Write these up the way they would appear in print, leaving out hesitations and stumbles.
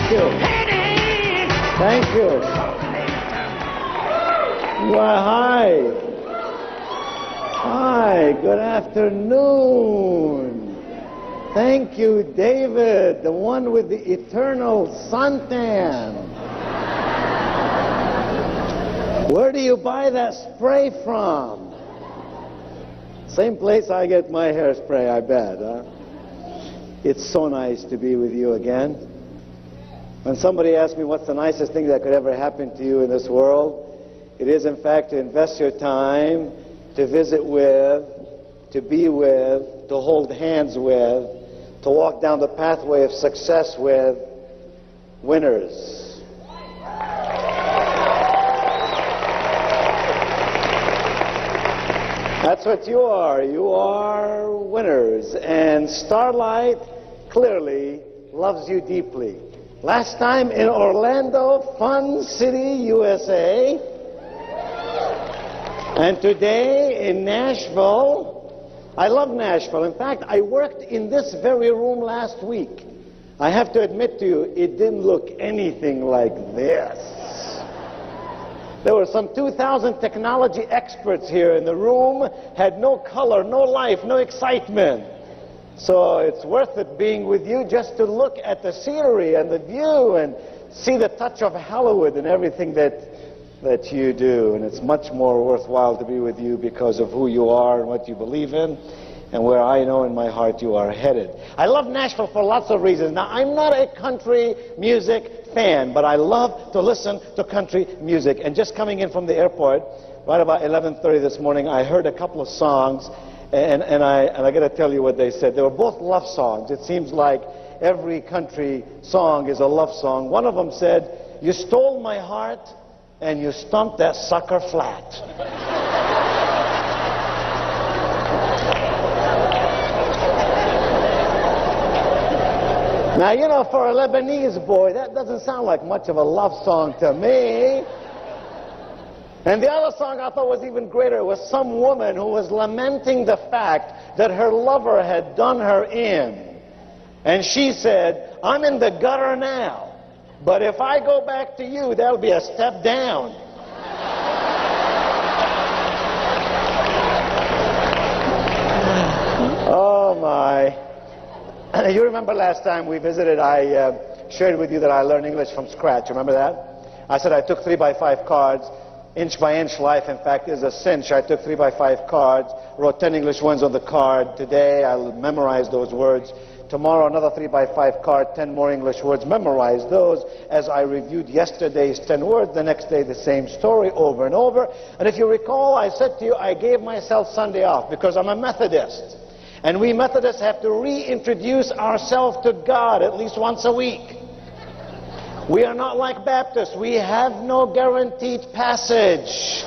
Thank you. Thank you. Well, hi. Hi, good afternoon. Thank you, David, the one with the eternal suntan. Where do you buy that spray from? Same place I get my hairspray, I bet, huh? It's so nice to be with you again. When somebody asks me what's the nicest thing that could ever happen to you in this world, it is, in fact, to invest your time, to visit with, to be with, to hold hands with, to walk down the pathway of success with winners. That's what you are. You are winners. And Starlight clearly loves you deeply. Last time in Orlando, Fun City, USA. And today in Nashville. I love Nashville. In fact, I worked in this very room last week. I have to admit to you, it didn't look anything like this. There were some 2,000 technology experts here in the room, had no color, no life, no excitement. So it's worth it being with you just to look at the scenery and the view and see the touch of Hollywood and everything that you do. And it's much more worthwhile to be with you because of who you are and what you believe in and where I know in my heart you are headed. I love Nashville for lots of reasons. Now, I'm not a country music fan, but I love to listen to country music. And just coming in from the airport, right about 11:30 this morning, I heard a couple of songs, and I got to tell you what they said. They were both love songs. It seems like every country song is a love song. One of them said, "You stole my heart, and you stumped that sucker flat." Now, you know, for a Lebanese boy, that doesn't sound like much of a love song to me. And the other song I thought was even greater. It was some woman who was lamenting the fact that her lover had done her in. And she said, "I'm in the gutter now, but if I go back to you, that'll be a step down." Oh, my. You remember last time we visited, I shared with you that I learned English from scratch. Remember that? I said I took 3x5 cards, inch by inch life, in fact, is a cinch. I took 3x5 cards, wrote 10 English words on the card. Today, I'll memorize those words. Tomorrow, another 3x5 card, 10 more English words. Memorize those as I reviewed yesterday's 10 words. The next day, the same story over and over. And if you recall, I said to you, I gave myself Sunday off because I'm a Methodist. And we Methodists have to reintroduce ourselves to God at least once a week. We are not like Baptists. We have no guaranteed passage.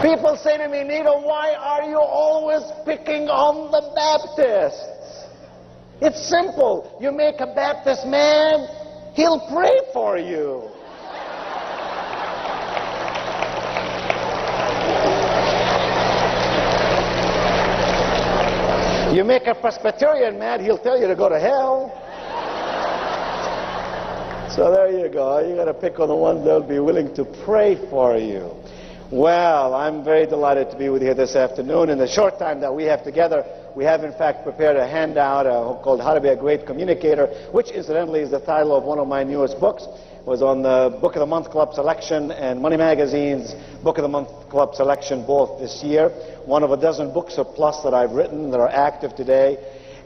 People say to me, "Nido, why are you always picking on the Baptists?" It's simple. You make a Baptist mad, he'll pray for you. You make a Presbyterian mad, he'll tell you to go to hell. So there you go. You got to pick on the ones that'll be willing to pray for you. Well, I'm very delighted to be with you this afternoon. In the short time that we have together, we have in fact prepared a handout called How to Be a Great Communicator, which incidentally is the title of one of my newest books. It was on the Book of the Month Club selection and Money Magazine's Book of the Month Club selection both this year. One of a dozen books or plus that I've written that are active today.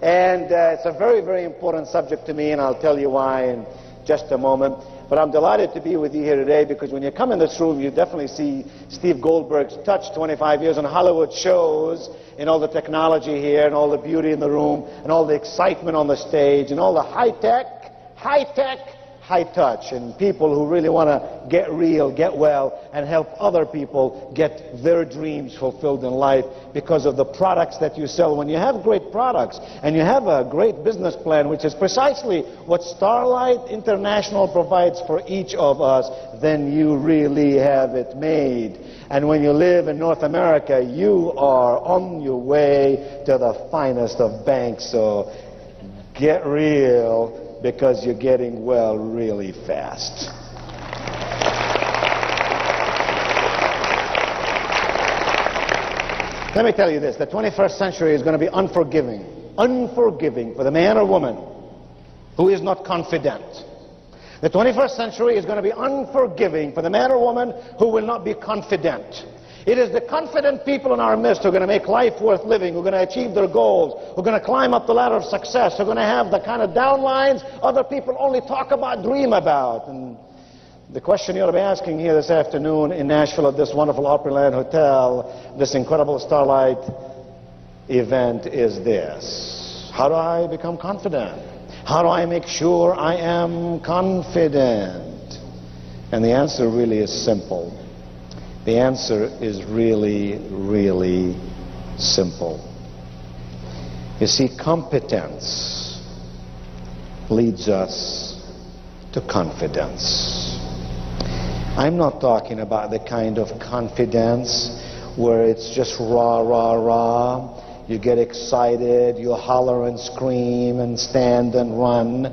And it's a very, very important subject to me, and I'll tell you why in just a moment. But I'm delighted to be with you here today because when you come in this room, you definitely see Steve Goldberg's touch. 25 years on Hollywood shows, in all the technology here, and all the beauty in the room, and all the excitement on the stage, and all the high-tech, high touch, and people who really want to get real, get well, and help other people get their dreams fulfilled in life because of the products that you sell. When you have great products and you have a great business plan, which is precisely what Starlight International provides for each of us, then you really have it made. And when you live in North America, you are on your way to the finest of banks. So Get real, because you're getting well really fast. Let me tell you this, the 21st century is going to be unforgiving for the man or woman who is not confident. The 21st century is going to be unforgiving for the man or woman who will not be confident. It is the confident people in our midst who are going to make life worth living, who are going to achieve their goals, who are going to climb up the ladder of success, who are going to have the kind of downlines other people only talk about, dream about. And the question you ought to be asking here this afternoon in Nashville at this wonderful Opryland Hotel, this incredible Starlight event is this: how do I become confident? How do I make sure I am confident? And the answer really is simple. The answer is really, really simple. You see, competence leads us to confidence. I'm not talking about the kind of confidence where it's just rah, rah, rah. You get excited, you holler and scream and stand and run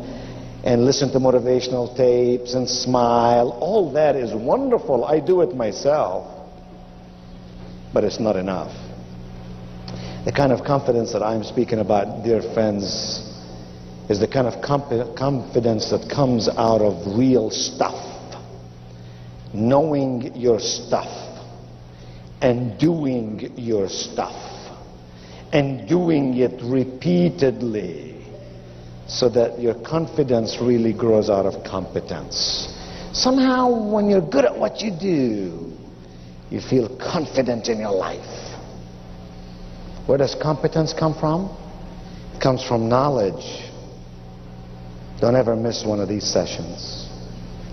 and listen to motivational tapes and smile. All that is wonderful. I do it myself. But it's not enough. The kind of confidence that I'm speaking about, dear friends, is the kind of confidence that comes out of real stuff. Knowing your stuff and doing your stuff and doing it repeatedly so that your confidence really grows out of competence. Somehow when you're good at what you do, you feel confident in your life. Where does competence come from? It comes from knowledge. Don't ever miss one of these sessions.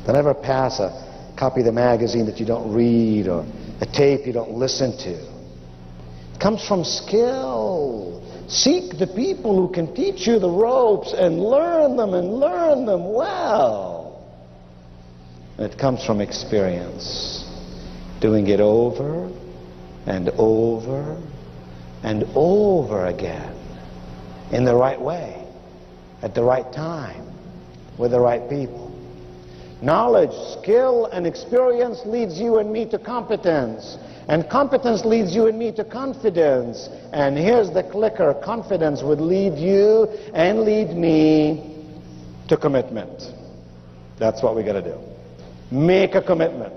Don't ever pass a copy of the magazine that you don't read or a tape you don't listen to. It comes from skill. Seek the people who can teach you the ropes and learn them well. And it comes from experience. Doing it over and over and over again in the right way, at the right time, with the right people. Knowledge, skill, and experience leads you and me to competence. And competence leads you and me to confidence. And here's the clicker: confidence would lead you and lead me to commitment. That's what we got to do. Make a commitment.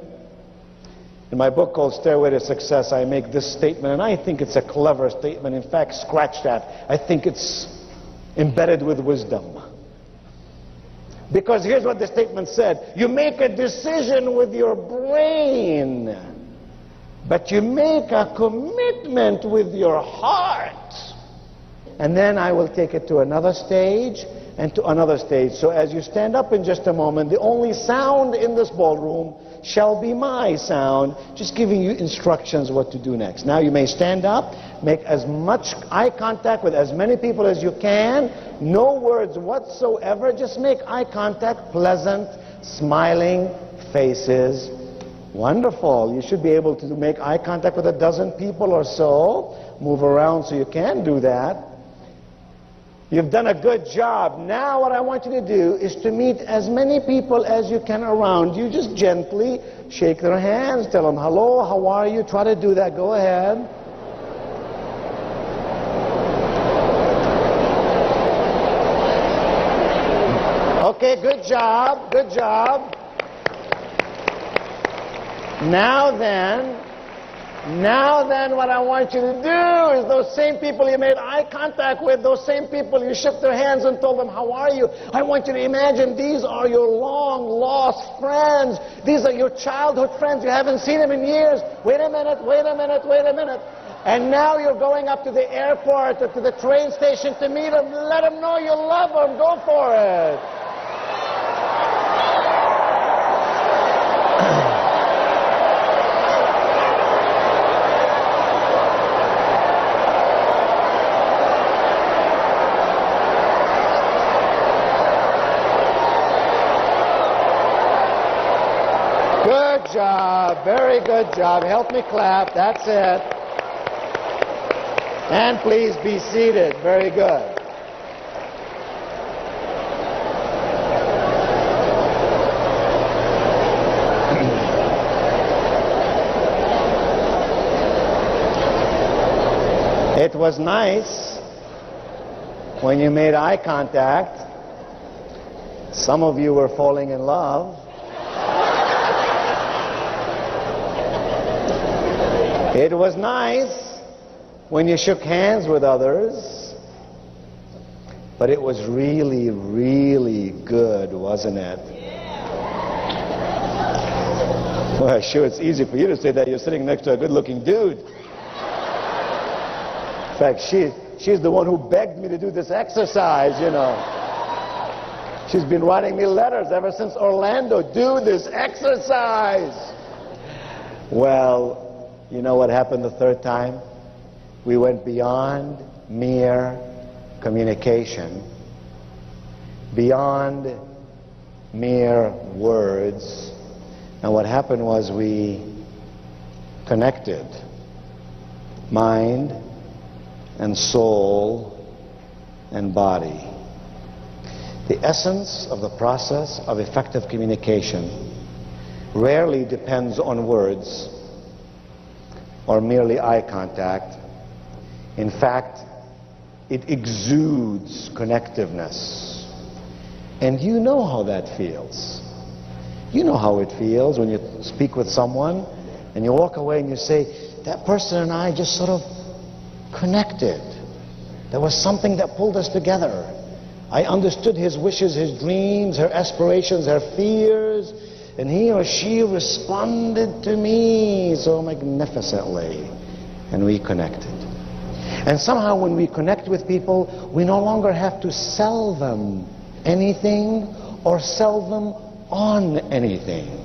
In my book called Stairway to Success, I make this statement, and I think it's a clever statement. In fact, scratch that. I think it's embedded with wisdom. Because here's what the statement said: you make a decision with your brain, but you make a commitment with your heart. And then I will take it to another stage and to another stage. So as you stand up in just a moment, the only sound in this ballroom shall be my sound, just giving you instructions what to do next. Now you may stand up, make as much eye contact with as many people as you can, no words whatsoever, just make eye contact, pleasant, smiling faces. Wonderful. You should be able to make eye contact with a dozen people or so. Move around so you can do that. You've done a good job. Now what I want you to do is to meet as many people as you can around you. Just gently shake their hands, tell them hello, how are you? Try to do that. Go ahead. Okay, good job, good job. Now then, what I want you to do is those same people you made eye contact with, those same people you shook their hands and told them, how are you? I want you to imagine these are your long-lost friends. These are your childhood friends. You haven't seen them in years. Wait a minute. And now you're going up to the airport or to the train station to meet them. Let them know you love them. Go for it. Good job, very good job. Help me clap, that's it. And please be seated, very good. It was nice when you made eye contact. Some of you were falling in love. It was nice when you shook hands with others. But it was really, really good, wasn't it? Well, sure, it's easy for you to say that. You're sitting next to a good-looking dude. In fact, she's the one who begged me to do this exercise, you know. She's been writing me letters ever since Orlando. Do this exercise. Well, you know what happened the third time? We went beyond mere communication, beyond mere words. And what happened was we connected mind and soul and body. The essence of the process of effective communication rarely depends on words or merely eye contact. In fact, it exudes connectiveness. And you know how that feels. You know how it feels when you speak with someone and you walk away and you say, that person and I just sort of connected. There was something that pulled us together. I understood his wishes, his dreams, her aspirations, her fears, and he or she responded to me so magnificently, and we connected. And somehow when we connect with people, we no longer have to sell them anything or sell them on anything.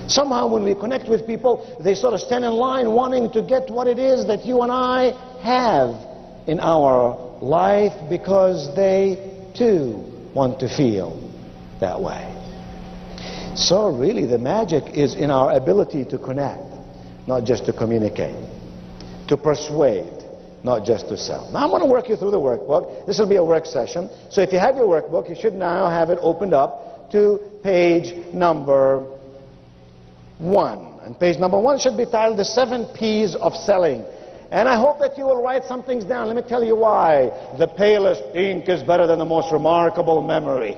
Somehow when we connect with people, they sort of stand in line wanting to get what it is that you and I have in our life, because they too want to feel that way. So really the magic is in our ability to connect, not just to communicate, to persuade, not just to sell. Now I'm going to work you through the workbook. This will be a work session. So if you have your workbook, you should now have it opened up to page number 1. And page number 1 should be titled The 7 P's of Selling. And I hope that you will write some things down. Let me tell you why. The palest ink is better than the most remarkable memory.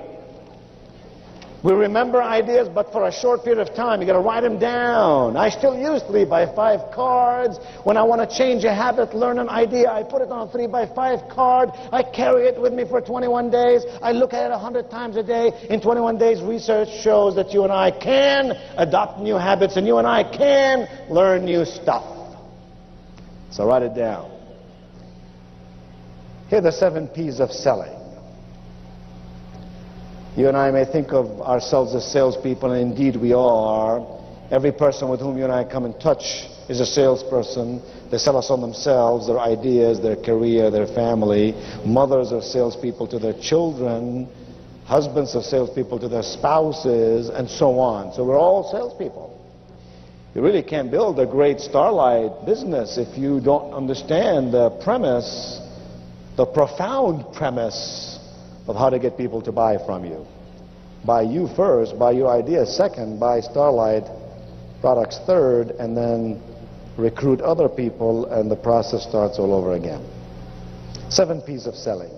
We remember ideas, but for a short period of time. You got to write them down. I still use 3x5 cards. When I want to change a habit, learn an idea, I put it on a 3x5 card. I carry it with me for 21 days. I look at it 100 times a day. In 21 days, research shows that you and I can adopt new habits, and you and I can learn new stuff. So write it down. Here are the 7 P's of selling. You and I may think of ourselves as salespeople, and indeed we are. Every person with whom you and I come in touch is a salesperson. They sell us on themselves, their ideas, their career, their family. Mothers are salespeople to their children. Husbands are salespeople to their spouses, and so on. So we're all salespeople. You really can't build a great starlight business if you don't understand the premise, the profound premise of how to get people to buy from you. Buy you first, buy your ideas second, buy Starlight products third, and then recruit other people, and the process starts all over again. 7 P's of selling.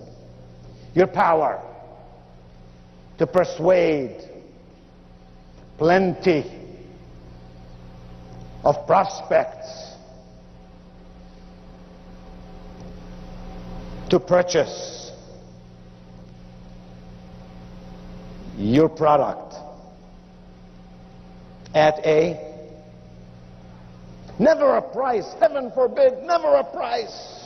Your power to persuade plenty of prospects to purchase your product at never a price, heaven forbid, never a price.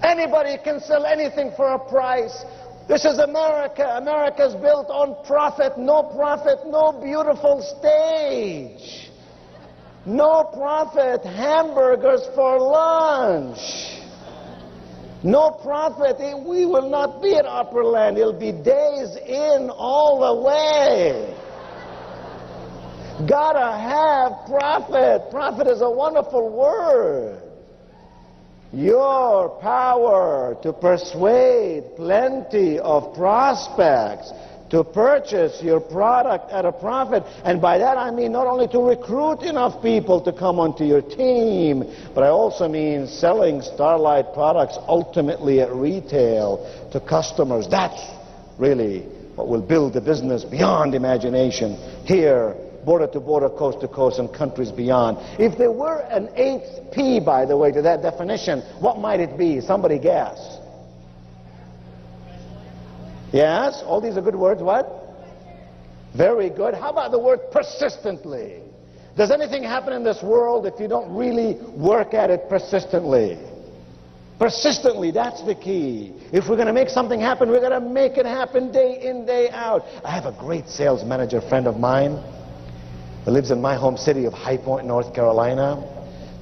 Anybody can sell anything for a price. This is America. America's built on profit, no beautiful stage. No profit, hamburgers for lunch. No profit, we will not be at Opryland. It'll be days in all the way. Gotta have profit. Profit is a wonderful word. Your power to persuade plenty of prospects to purchase your product at a profit. And by that I mean not only to recruit enough people to come onto your team, but I also mean selling Starlight products ultimately at retail to customers. That's really what will build the business beyond imagination here, border to border, coast to coast, and countries beyond. If there were an 8th P, by the way, to that definition, what might it be? Somebody guess. Yes, all these are good words. What? Very good. How about the word persistently? Does anything happen in this world if you don't really work at it persistently? Persistently, that's the key. If we're going to make something happen, we're going to make it happen day in, day out. I have a great sales manager friend of mine who lives in my home city of High Point, North Carolina,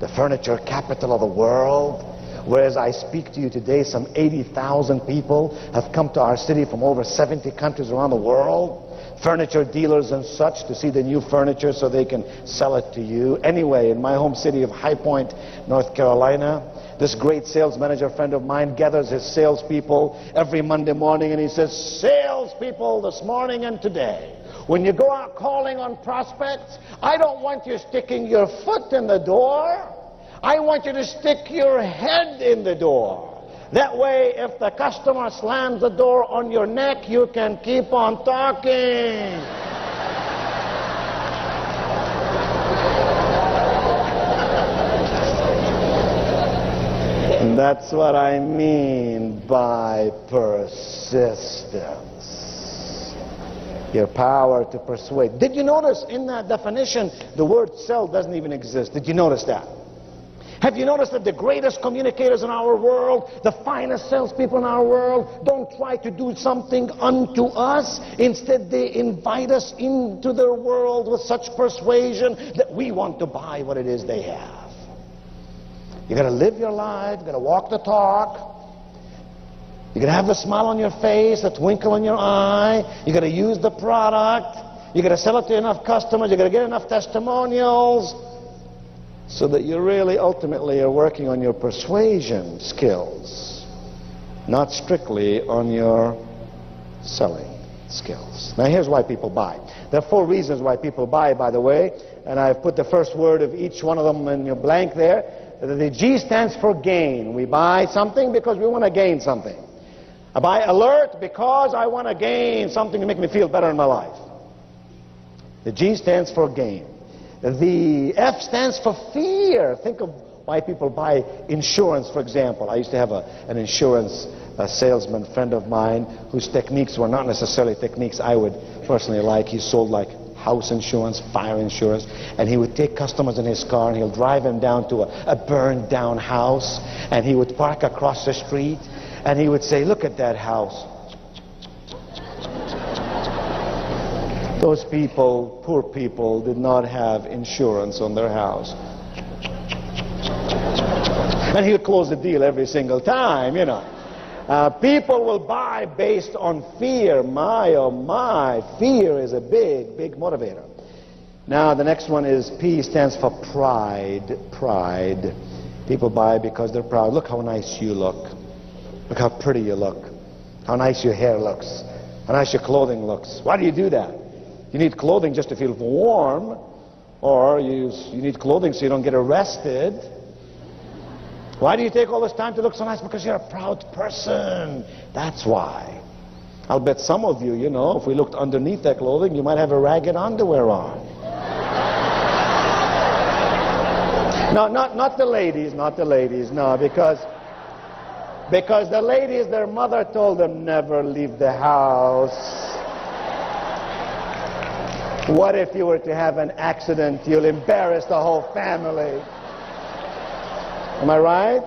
the furniture capital of the world. Whereas I speak to you today, some 80,000 people have come to our city from over 70 countries around the world. Furniture dealers and such to see the new furniture so they can sell it to you. Anyway, in my home city of High Point, North Carolina, this great sales manager friend of mine gathers his salespeople every Monday morning and he says, salespeople this morning and today, when you go out calling on prospects, I don't want you sticking your foot in the door. I want you to stick your head in the door. That way, if the customer slams the door on your neck, you can keep on talking. And that's what I mean by persistence. Your power to persuade. Did you notice in that definition, the word sell doesn't even exist? Did you notice that? Have you noticed that the greatest communicators in our world, the finest salespeople in our world, don't try to do something unto us? Instead, they invite us into their world with such persuasion that we want to buy what it is they have. You got to live your life, you got to walk the talk. You got to have the smile on your face, that twinkle in your eye. You got to use the product. You got to sell it to enough customers. You got to get enough testimonials, so that you really ultimately are working on your persuasion skills, not strictly on your selling skills. Now here's why people buy. There are 4 reasons why people buy, by the way, and I've put the first word of each one of them in your blank there. The G stands for gain. We buy something because we want to gain something. I buy alert because I want to gain something to make me feel better in my life. The G stands for gain. The F stands for fear. Think of why people buy insurance, for example. I used to have an insurance salesman friend of mine whose techniques were not necessarily techniques I would personally like. He sold like house insurance, fire insurance, and he would take customers in his car and he'll drive them down to a burned down house, and he would park across the street and he would say, look at that house. Those people, poor people, did not have insurance on their house. And he would close the deal every single time, you know. People will buy based on fear. My, oh my, fear is a big, big motivator. Now, the next one is P, stands for pride. Pride. People buy because they're proud. Look how nice you look. Look how pretty you look. How nice your hair looks. How nice your clothing looks. Why do you do that? You need clothing just to feel warm, or you need clothing so you don't get arrested. Why do you take all this time to look so nice? Because you're a proud person. That's why. I'll bet some of you, you know, if we looked underneath that clothing, you might have a ragged underwear on. No, not the ladies, no, because the ladies, their mother told them never leave the house. What if you were to have an accident? You'll embarrass the whole family. Am I right?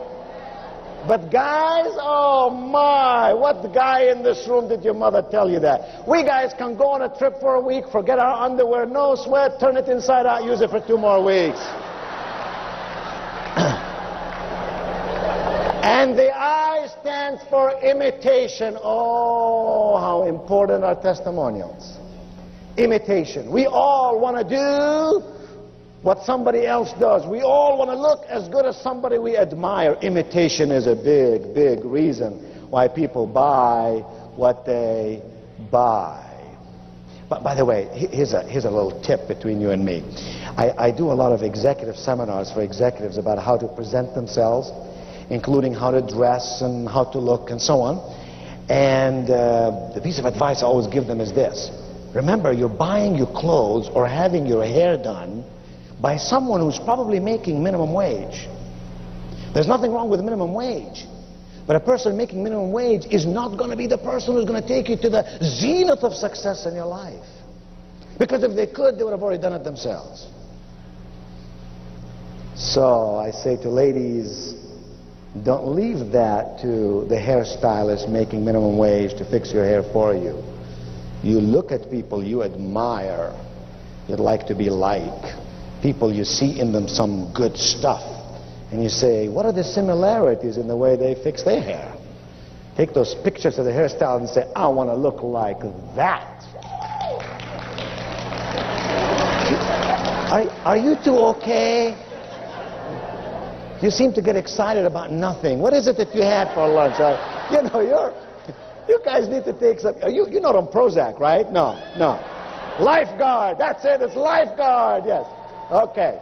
But guys, oh my, what guy in this room did your mother tell you that? We guys can go on a trip for a week, forget our underwear, no sweat, turn it inside out, use it for 2 more weeks. And the I stands for imitation. Oh, how important are testimonials. Imitation. We all want to do what somebody else does. We all want to look as good as somebody we admire. Imitation is a big, big reason why people buy what they buy. But by the way, here's a little tip between you and me. I do a lot of executive seminars for executives about how to present themselves, including how to dress and how to look and so on. And the piece of advice I always give them is this. Remember, you're buying your clothes or having your hair done by someone who's probably making minimum wage. There's nothing wrong with minimum wage. But a person making minimum wage is not going to be the person who's going to take you to the zenith of success in your life. Because if they could, they would have already done it themselves. So I say to ladies, don't leave that to the hairstylist making minimum wage to fix your hair for you. You look at people you admire, you'd like to be like, people you see in them some good stuff. And you say, what are the similarities in the way they fix their hair? Take those pictures of the hairstyle and say, I want to look like that. Are you two okay? You seem to get excited about nothing. What is it that you had for lunch? You know, you guys need to take some. You're not on Prozac, right? No. Lifeguard. That's it. It's lifeguard. Yes. Okay.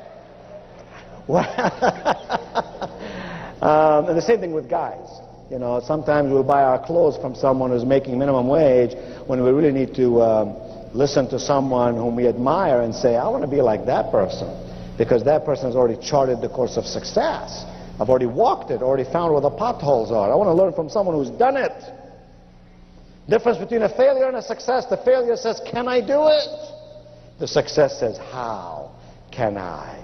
And the same thing with guys. You know, sometimes we'll buy our clothes from someone who's making minimum wage when we really need to listen to someone whom we admire and say, I want to be like that person, because that person has already charted the course of success. I've already walked it, already found where the potholes are. I want to learn from someone who's done it. Difference between a failure and a success: the failure says, can I do it? The success says, how can I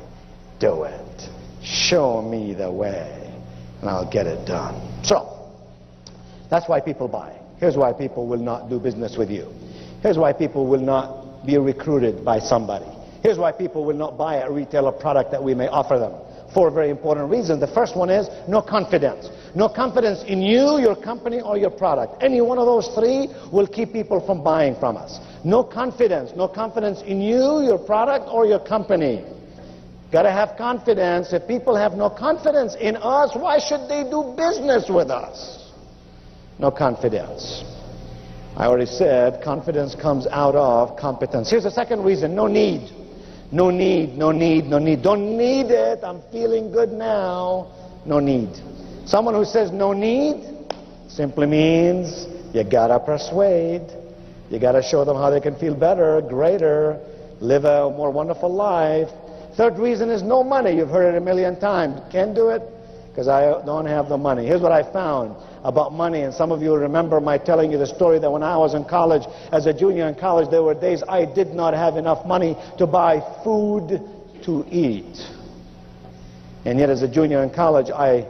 do it? Show me the way, and I'll get it done. So, that's why people buy. Here's why people will not do business with you. Here's why people will not be recruited by somebody. Here's why people will not buy a retailer product that we may offer them. 4 very important reasons. The first one is no confidence. No confidence in you, your company, or your product. Any one of those 3 will keep people from buying from us. No confidence. No confidence in you, your product, or your company. Got to have confidence. If people have no confidence in us, why should they do business with us? No confidence. I already said confidence comes out of competence. Here's the second reason: no need. No need, no need, no need. Don't need it. I'm feeling good now. No need. Someone who says no need simply means you gotta persuade. You gotta show them how they can feel better, greater, live a more wonderful life. Third reason is no money. You've heard it a million times. Can't do it because I don't have the money. Here's what I found about money, and some of you remember my telling you the story that when I was in college, as a junior in college, there were days I did not have enough money to buy food to eat. And yet as a junior in college, I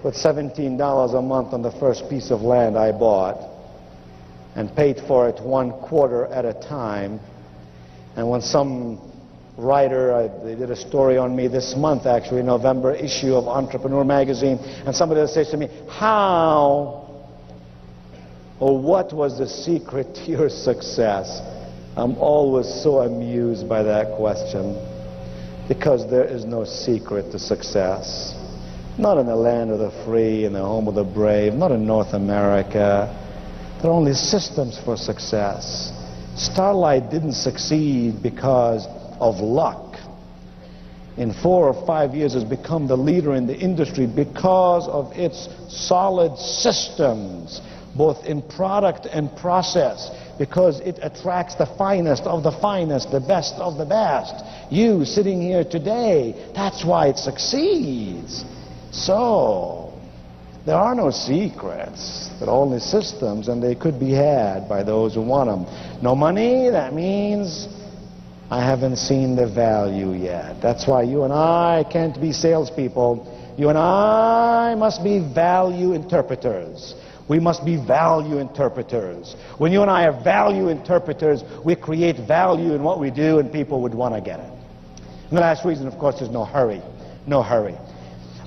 put $17 a month on the first piece of land I bought and paid for it 1 quarter at a time. And when some writer, they did a story on me this month, actually, November issue of Entrepreneur magazine, and somebody says to me, how or what was the secret to your success? I'm always so amused by that question, because there is no secret to success. Not in the land of the free, in the home of the brave, not in North America. There are only systems for success. Starlight didn't succeed because of luck. In 4 or 5 years has become the leader in the industry because of its solid systems, both in product and process, because it attracts the finest of the finest, the best of the best. You sitting here today, that's why it succeeds. So there are no secrets. There are only systems, and they could be had by those who want them. No money, that means I haven't seen the value yet. That's why you and I can't be salespeople. You and I must be value interpreters. We must be value interpreters. When you and I are value interpreters, we create value in what we do, and people would want to get it. And the last reason, of course, is no hurry. No hurry.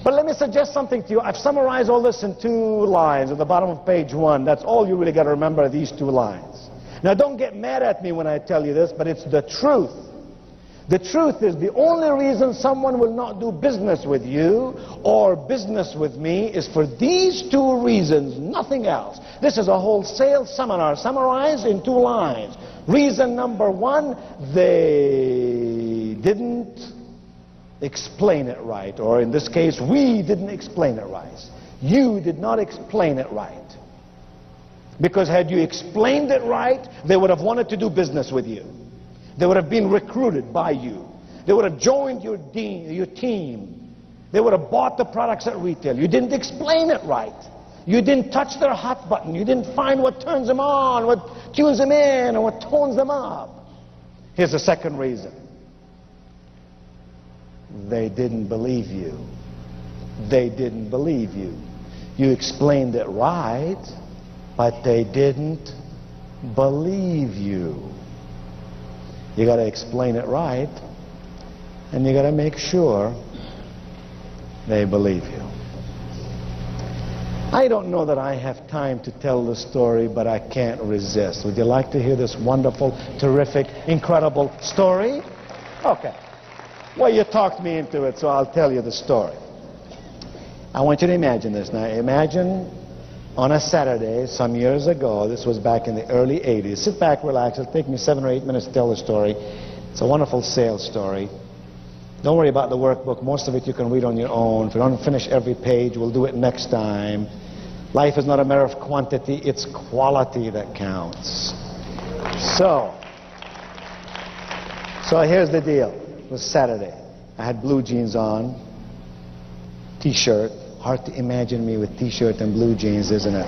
But let me suggest something to you. I've summarized all this in 2 lines at the bottom of page 1. That's all you really got to remember, these 2 lines. Now, don't get mad at me when I tell you this, but it's the truth. The truth is, the only reason someone will not do business with you or business with me is for these two reasons, nothing else. This is a whole sales seminar summarized in 2 lines. Reason number 1, they didn't explain it right. Or in this case, we didn't explain it right. You did not explain it right. Because had you explained it right, they would have wanted to do business with you. They would have been recruited by you. They would have joined your team. They would have bought the products at retail. You didn't explain it right. You didn't touch their hot button. You didn't find what turns them on, what tunes them in, and what tones them up. Here's the second reason. They didn't believe you. They didn't believe you. You explained it right, but they didn't believe you. You got to explain it right, and you got to make sure they believe you. I don't know that I have time to tell the story, but I can't resist. Would you like to hear this wonderful, terrific, incredible story? Okay. Well, you talked me into it, so I'll tell you the story. I want you to imagine this now. Imagine on a Saturday some years ago, this was back in the early 80s. Sit back, relax. It'll take me 7 or 8 minutes to tell the story. It's a wonderful sales story. Don't worry about the workbook. Most of it you can read on your own. If you don't finish every page, we'll do it next time. Life is not a matter of quantity, it's quality that counts. So here's the deal. It was Saturday. I had blue jeans on, t-shirt. Hard to imagine me with t-shirt and blue jeans, isn't it?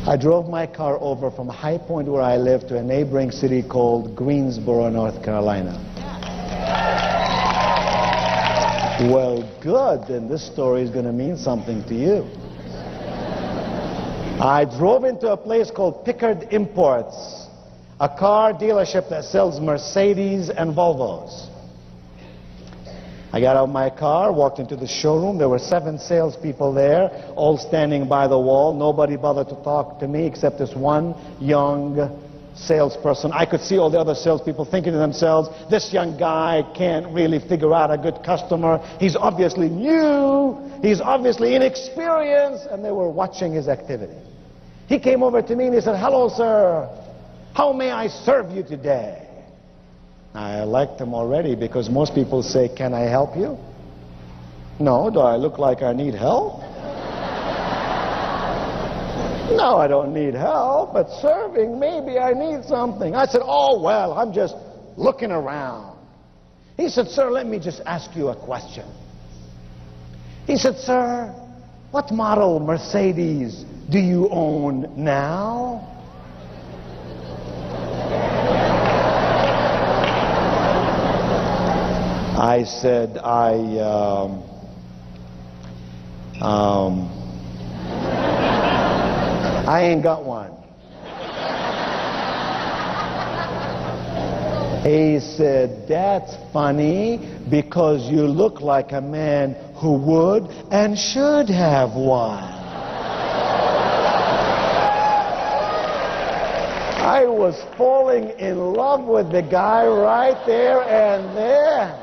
I drove my car over from High Point, where I live, to a neighboring city called Greensboro, North Carolina. Well, good, then this story is going to mean something to you. I drove into a place called Pickard Imports, a car dealership that sells Mercedes and Volvos. I got out of my car, walked into the showroom. There were 7 salespeople there, all standing by the wall. Nobody bothered to talk to me except this one young salesperson. I could see all the other salespeople thinking to themselves, this young guy can't really figure out a good customer. He's obviously new. He's obviously inexperienced. And they were watching his activity. He came over to me and he said, hello, sir. How may I serve you today? I liked him already, because most people say, can I help you? No. Do I look like I need help? No, I don't need help, but serving, maybe I need something. I said, oh, well, I'm just looking around. He said, sir, let me just ask you a question. He said, sir, what model Mercedes do you own now? I said, I ain't got one. He said, that's funny, because you look like a man who would and should have one. I was falling in love with the guy right there and there.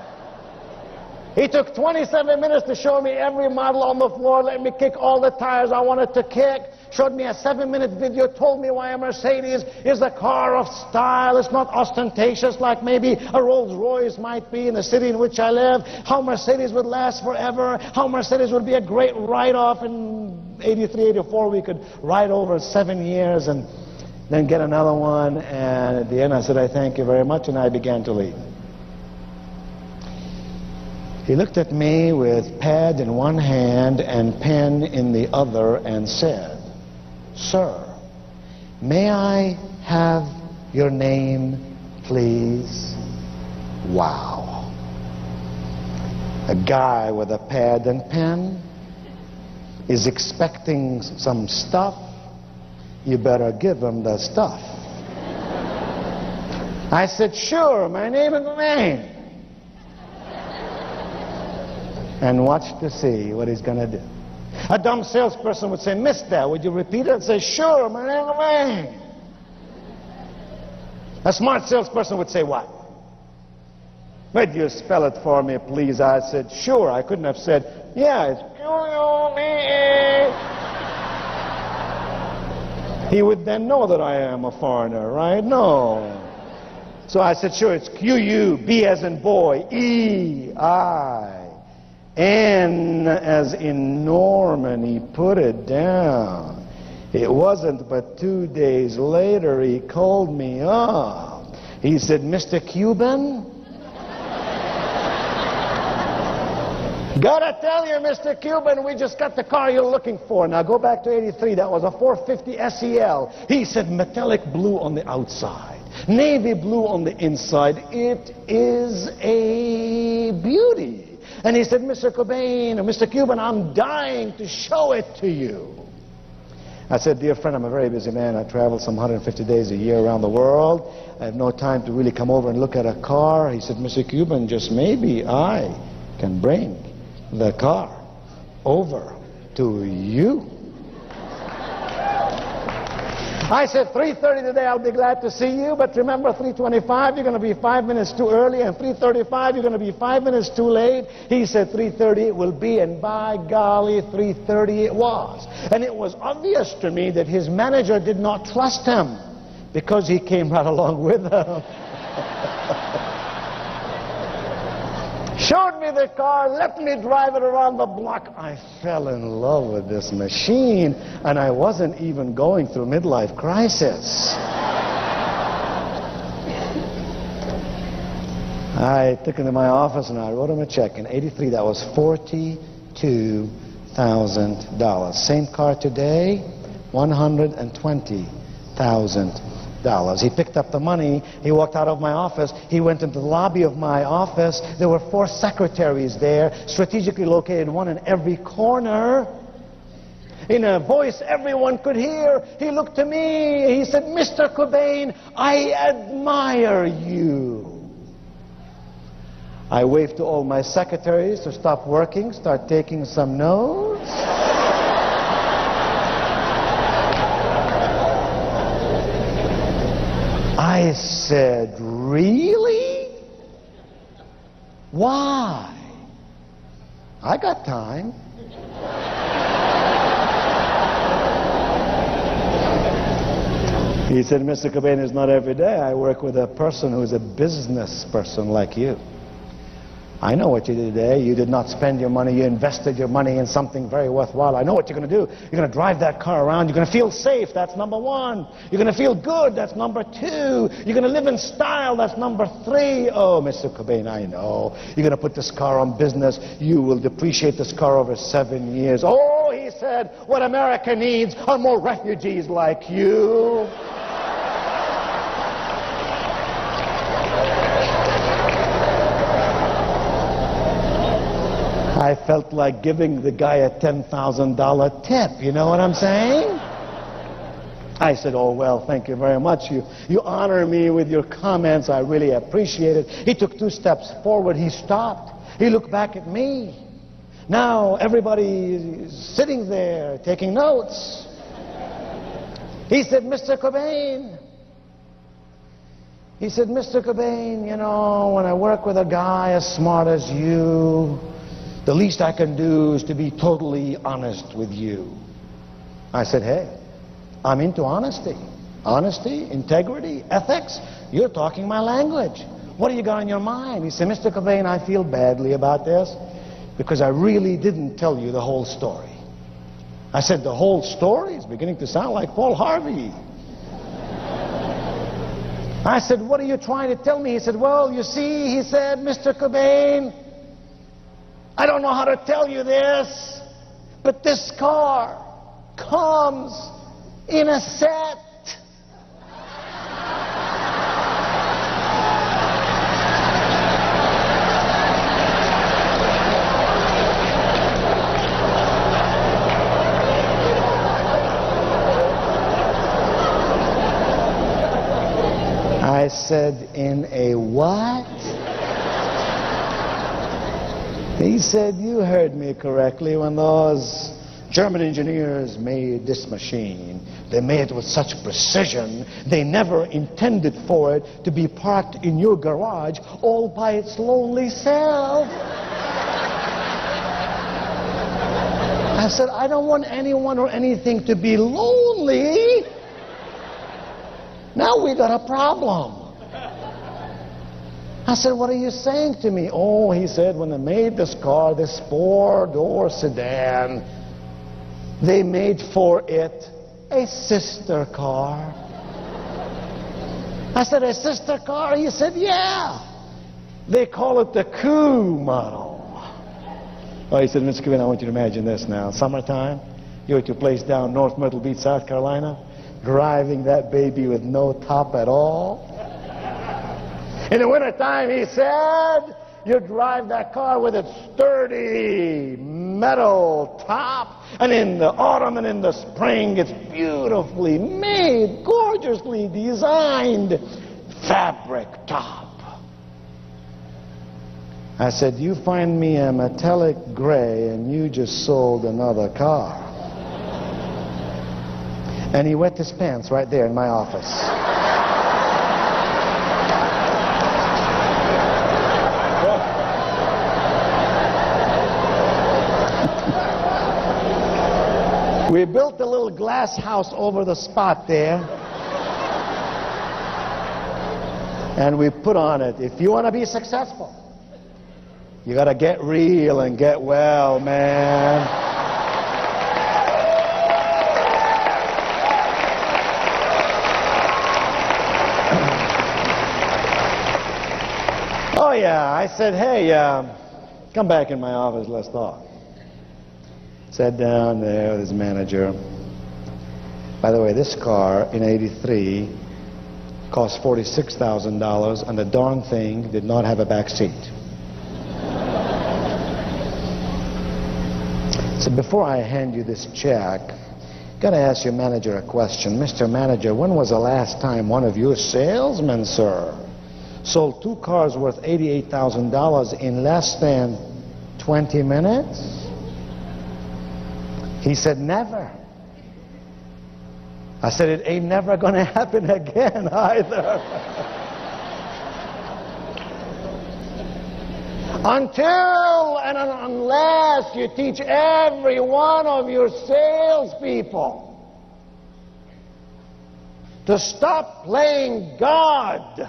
He took 27 minutes to show me every model on the floor, let me kick all the tires I wanted to kick, showed me a 7-minute video, told me why a Mercedes is a car of style. It's not ostentatious like maybe a Rolls Royce might be in the city in which I live, how Mercedes would last forever, how Mercedes would be a great write-off. In 83, 84, we could ride over 7 years and then get another one. And at the end I said, I thank you very much, and I began to leave. He looked at me with pad in one hand and pen in the other and said, sir, may I have your name, please? Wow. A guy with a pad and pen is expecting some stuff. You better give him the stuff. I said, sure, my name is Wayne. And watch to see what he's going to do. A dumb salesperson would say, mister, would you repeat it? I'd say, sure, my name is Wayne. A smart salesperson would say what? Would you spell it for me, please? I said, sure. I couldn't have said, yeah, it's Q-U-B-E. He would then know that I am a foreigner, right? No. So I said, sure, it's Q-U, B as in boy, E-I-N as in Norman. He put it down. It wasn't but 2 days later he called me up. He said, Mr. Qubein, gotta tell you, Mr. Qubein, we just got the car you're looking for. Now go back to 83. That was a 450 SEL. He said, metallic blue on the outside, navy blue on the inside. It is a beauty. And he said, Mr. Qubein, or Mr. Qubein, I'm dying to show it to you. I said, dear friend, I'm a very busy man. I travel some 150 days a year around the world. I have no time to really come over and look at a car. He said, Mr. Qubein, just maybe I can bring the car over to you. I said, 3:30 today, I'll be glad to see you, but remember, 3:25, you're going to be 5 minutes too early, and 3:35, you're going to be 5 minutes too late. He said, 3:30 it will be, and by golly, 3:30 it was. And it was obvious to me that his manager did not trust him, because he came right along with him. Showed me the car, let me drive it around the block. I fell in love with this machine, and I wasn't even going through midlife crisis. I took him to my office and I wrote him a check. In 83, that was $42,000. Same car today, $120,000. He picked up the money, he walked out of my office, he went into the lobby of my office. There were 4 secretaries there, strategically located, one in every corner. In a voice everyone could hear, he looked to me, he said, Mr. Qubein, I admire you. I waved to all my secretaries to stop working, start taking some notes. I said, really? Why? I got time. He said, Mr. Qubein, it's not every day I work with a person who's a business person like you. I know what you did today. You did not spend your money. You invested your money in something very worthwhile. I know what you're going to do. You're going to drive that car around. You're going to feel safe. That's number 1. You're going to feel good. That's number 2. You're going to live in style. That's number 3. Oh, Mr. Qubein, I know. You're going to put this car on business. You will depreciate this car over 7 years. Oh, he said, what America needs are more refugees like you. I felt like giving the guy a $10,000 tip, you know what I'm saying? I said, oh, well, thank you very much. You honor me with your comments. I really appreciate it. He took 2 steps forward. He stopped. He looked back at me. Now everybody is sitting there taking notes. He said, Mr. Qubein. He said, Mr. Qubein, you know, when I work with a guy as smart as you, the least I can do is to be totally honest with you. I said, hey, I'm into honesty. Honesty, integrity, ethics. You're talking my language. What do you got on your mind? He said, Mr. Qubein, I feel badly about this because I really didn't tell you the whole story. I said, the whole story is beginning to sound like Paul Harvey. I said, what are you trying to tell me? He said, well, you see, he said, Mr. Qubein, I don't know how to tell you this, but this car comes in a set. I said, in a what? He said, you heard me correctly. When those German engineers made this machine, They made it with such precision, they never intended for it to be parked in your garage all by its lonely self. I said, I don't want anyone or anything to be lonely. Now we got a problem. I said, what are you saying to me? Oh, he said, when they made this car, this 4-door sedan, they made for it a sister car. I said, a sister car? He said, yeah. They call it the Coup model. Oh, he said, Mr. Qubein, I want you to imagine this now. Summertime, you're at your place down North Myrtle Beach, South Carolina, driving that baby with no top at all. In the wintertime, he said, you drive that car with its sturdy metal top. And in the autumn and in the spring, it's beautifully made, gorgeously designed fabric top. I said, you find me a metallic gray and you just sold another car. And he wet his pants right there in my office. We built a little glass house over the spot there. And we put on it, if you want to be successful, you got to get real and get well, man. Oh, yeah. I said, hey, come back in my office, let's talk. Sat down there with his manager. By the way, this car in '83 cost $46,000, and the darn thing did not have a back seat. So before I hand you this check, got to ask your manager a question. Mr. Manager, when was the last time one of your salesmen, sir, sold 2 cars worth $88,000 in less than 20 minutes? He said, never. I said, it ain't never going to happen again either. Until and unless you teach every one of your salespeople to stop playing God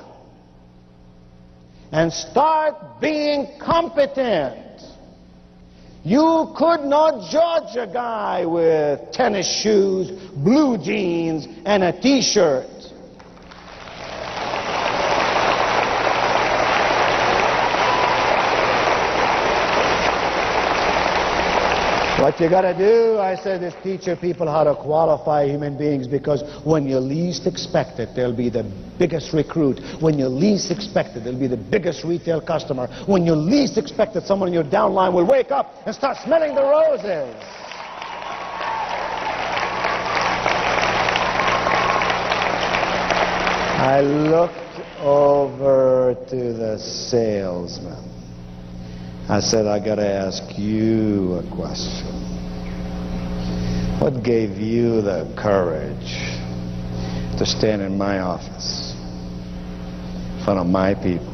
and start being competent. You could not judge a guy with tennis shoes, blue jeans, and a t-shirt. What you got to do, I said, is teach your people how to qualify human beings, because when you least expect it, they'll be the biggest recruit. When you least expect it, they'll be the biggest retail customer. When you least expect it, someone in your downline will wake up and start smelling the roses. I looked over to the salesman. I said, I got to ask you a question. What gave you the courage to stand in my office in front of my people,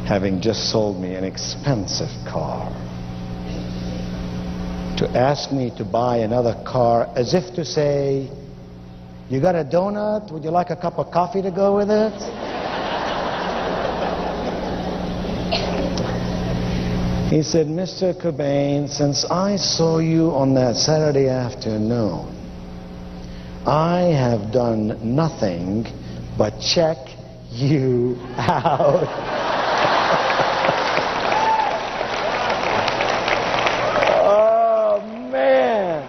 having just sold me an expensive car, to ask me to buy another car as if to say, you got a donut? Would you like a cup of coffee to go with it? He said, Mr. Qubein, since I saw you on that Saturday afternoon, I have done nothing but check you out. Oh, man.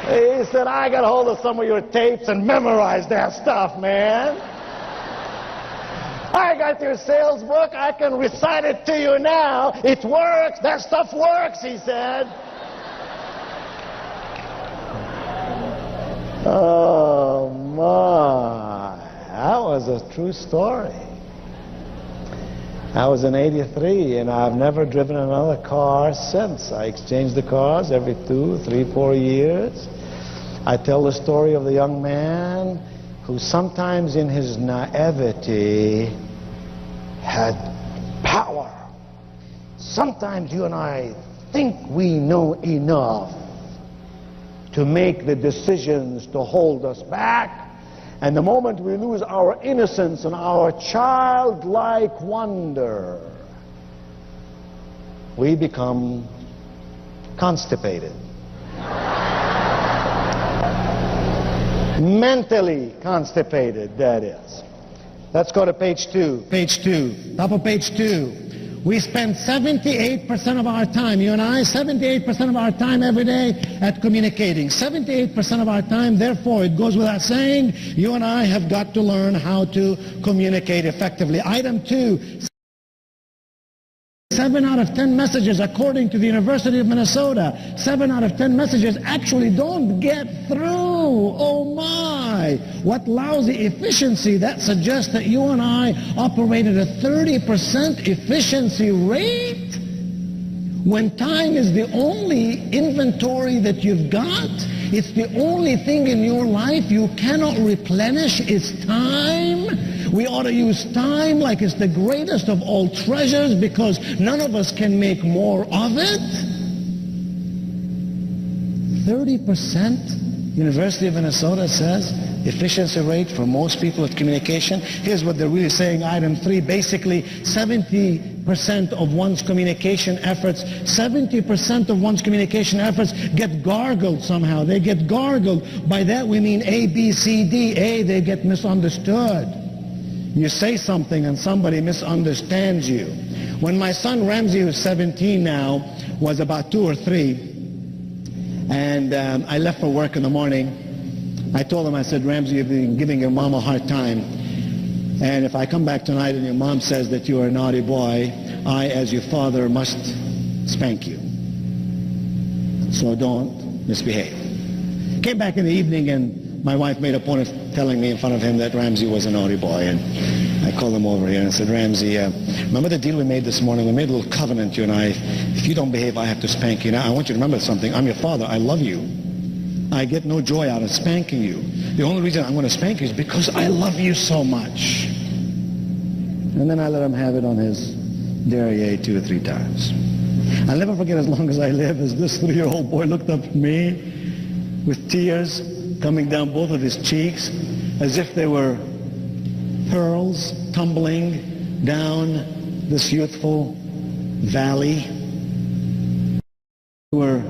He said, I got a hold of some of your tapes and memorized that stuff, man. I got your sales book. I can recite it to you now. It works. That stuff works, he said. Oh, my. That was a true story. I was in '83, and I've never driven another car since. I exchanged the cars every 2, 3, 4 years. I tell the story of the young man who sometimes in his naivety had power. Sometimes you and I think we know enough to make the decisions to hold us back, and the moment we lose our innocence and our childlike wonder, we become constipated. Mentally constipated, that is. Let's go to page 2. Page 2. Top of page 2. We spend 78% of our time, you and I, 78% of our time every day at communicating. 78% of our time, therefore, it goes without saying, you and I have got to learn how to communicate effectively. Item 2. 7 out of 10 messages, according to the University of Minnesota, 7 out of 10 messages actually don't get through. Oh my! What lousy efficiency. That suggests that you and I operate at a 30% efficiency rate? When time is the only inventory that you've got, it's the only thing in your life you cannot replenish, is time. We ought to use time like it's the greatest of all treasures, because none of us can make more of it. 30%, University of Minnesota says, efficiency rate for most people at communication. Here's what they're really saying, item 3. Basically, 70% of one's communication efforts, 70% of one's communication efforts get gargled somehow. They get gargled. By that we mean A, B, C, D. A, they get misunderstood. You say something and somebody misunderstands you. When my son Ramsey, who's 17 now, was about 2 or 3, and I left for work in the morning, I told him, I said, Ramsey, you've been giving your mom a hard time, and if I come back tonight and your mom says that you are a naughty boy, I, as your father, must spank you. So don't misbehave. Came back in the evening, and my wife made a point of telling me in front of him that Ramsey was a naughty boy, and I called him over here and I said, Ramsey, remember the deal we made this morning? We made a little covenant, you and I. If you don't behave, I have to spank you. Now, I want you to remember something. I'm your father. I love you. I get no joy out of spanking you. The only reason I'm going to spank you is because I love you so much. And then I let him have it on his derriere 2 or 3 times. I'll never forget, as long as I live, as this 3-year-old boy looked up at me with tears coming down both of his cheeks, as if they were pearls tumbling down this youthful valley. Were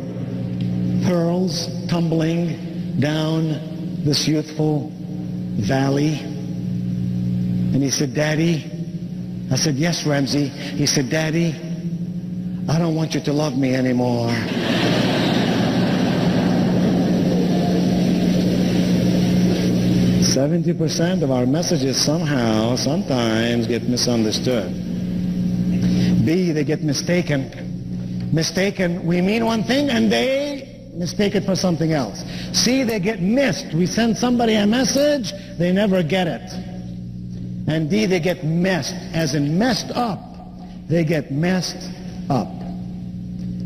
pearls tumbling down this youthful valley. And he said, Daddy. I said, yes, Ramsey. He said, Daddy, I don't want you to love me anymore. 70% of our messages somehow, sometimes get misunderstood. B, they get mistaken. Mistaken, we mean one thing and they mistake it for something else. C, they get missed. We send somebody a message, they never get it. And D, they get messed, as in messed up. They get messed up.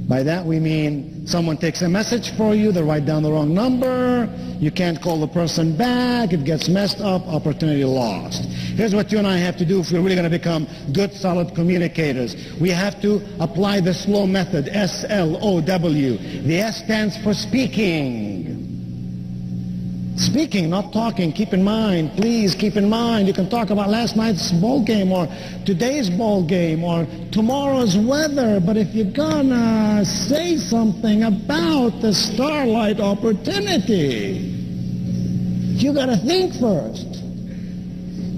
By that we mean someone takes a message for you, they write down the wrong number, you can't call the person back, it gets messed up, opportunity lost. Here's what you and I have to do if we're really going to become good, solid communicators. We have to apply the slow method, S-L-O-W. The S stands for speaking. Speaking, not talking. Keep in mind, please keep in mind, you can talk about last night's ball game or today's ball game or tomorrow's weather, but if you're gonna say something about the starlight opportunity, you gotta think first.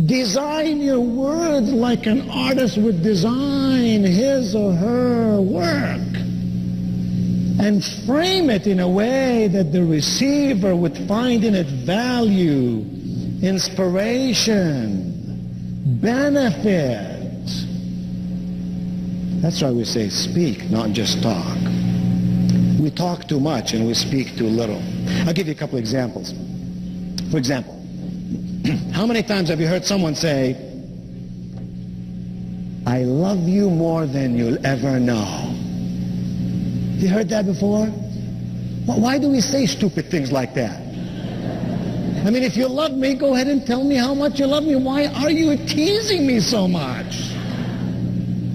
Design your words like an artist would design his or her work. And frame it in a way that the receiver would find in it value, inspiration, benefit. That's why we say speak, not just talk. We talk too much and we speak too little. I'll give you a couple examples. For example, how many times have you heard someone say, I love you more than you'll ever know? You heard that before? Why do we say stupid things like that? I mean, if you love me, go ahead and tell me how much you love me. Why are you teasing me so much?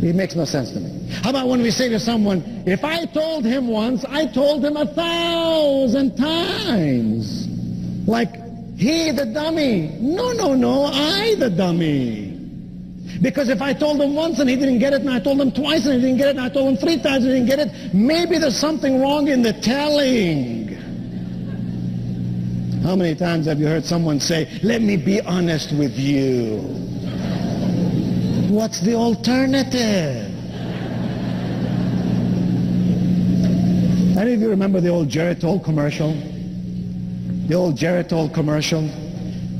It makes no sense to me. How about when we say to someone, if I told him once, I told him 1,000 times. Like, he the dummy. No, no, no, I the dummy. Because if I told him once and he didn't get it, and I told him twice and he didn't get it, and I told him 3 times and he didn't get it, maybe there's something wrong in the telling. How many times have you heard someone say, let me be honest with you? What's the alternative? Any of you remember the old Geritol commercial? The old Geritol commercial?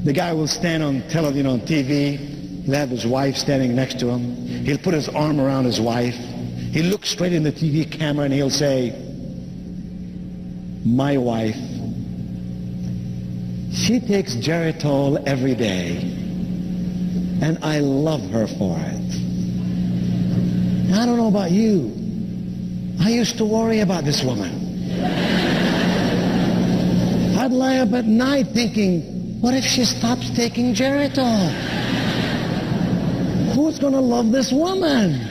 The guy will stand on television, on TV. He'll have his wife standing next to him. He'll put his arm around his wife. He'll look straight in the TV camera and he'll say, my wife, she takes Geritol every day, and I love her for it. I don't know about you. I used to worry about this woman. I'd lie up at night thinking, what if she stops taking Geritol? Who's going to love this woman?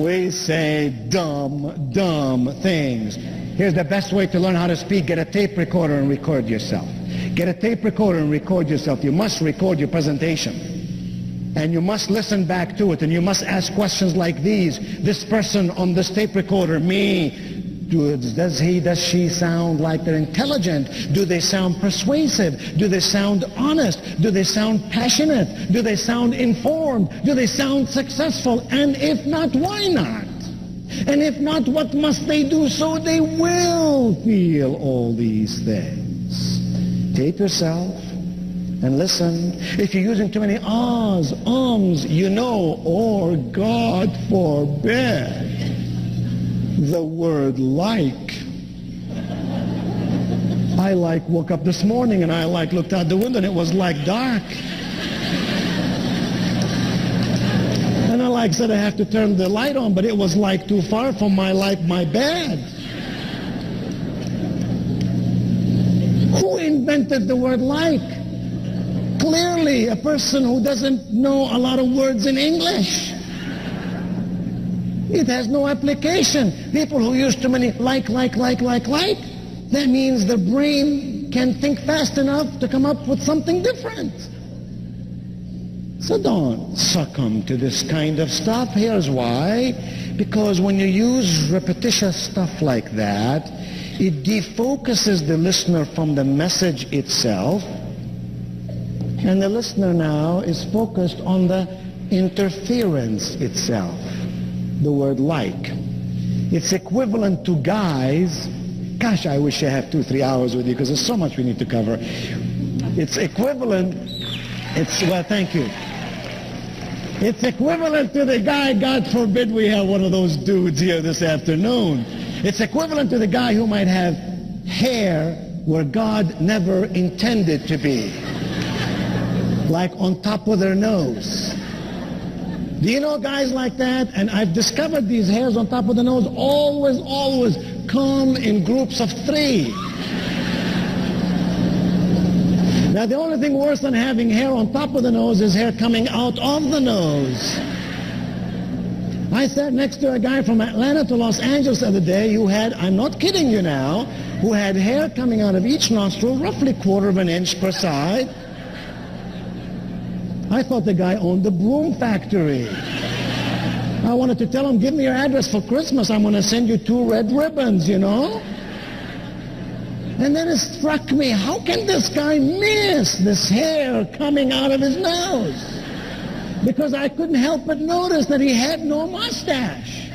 We say dumb, dumb things. Here's the best way to learn how to speak. Get a tape recorder and record yourself. Get a tape recorder and record yourself. You must record your presentation. And you must listen back to it. And you must ask questions like these. This person on this tape recorder, me, does he, does she sound like they're intelligent? Do they sound persuasive? Do they sound honest? Do they sound passionate? Do they sound informed? Do they sound successful? And if not, why not? And if not, what must they do so they will feel all these things? Take yourself and listen. If you're using too many ahs, ums, you know, or God forbid, the word like. I woke up this morning and I looked out the window and it was dark. And I said I have to turn the light on, but it was too far from my bed. Who invented the word like? Clearly a person who doesn't know a lot of words in English. It has no application. People who use too many like, that means the brain can think fast enough to come up with something different. So don't succumb to this kind of stuff. Here's why. Because when you use repetitious stuff like that, it defocuses the listener from the message itself. And the listener now is focused on the interference itself. The word like. It's equivalent to guys. Gosh, I wish I had 2-3 hours with you because there's so much we need to cover. It's equivalent. Well, thank you. It's equivalent to the guy, God forbid we have one of those dudes here this afternoon. It's equivalent to the guy who might have hair where God never intended to be. Like on top of their nose. Do you know guys like that? And I've discovered these hairs on top of the nose always come in groups of 3. Now the only thing worse than having hair on top of the nose is hair coming out of the nose. I sat next to a guy from Atlanta to Los Angeles the other day who had, I'm not kidding you now, who had hair coming out of each nostril, roughly 1/4 of an inch per side. I thought the guy owned the broom factory. I wanted to tell him, give me your address for Christmas. I'm going to send you 2 red ribbons, you know. And then it struck me, how can this guy miss this hair coming out of his nose? Because I couldn't help but notice that he had no mustache.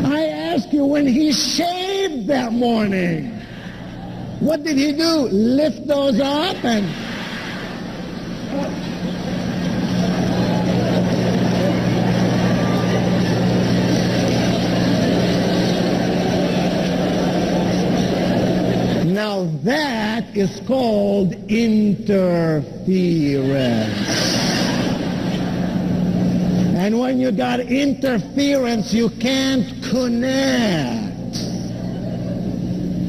I ask you, when he shaved that morning, what did he do? Lift those up and... Now that is called interference. And when you got interference, you can't connect.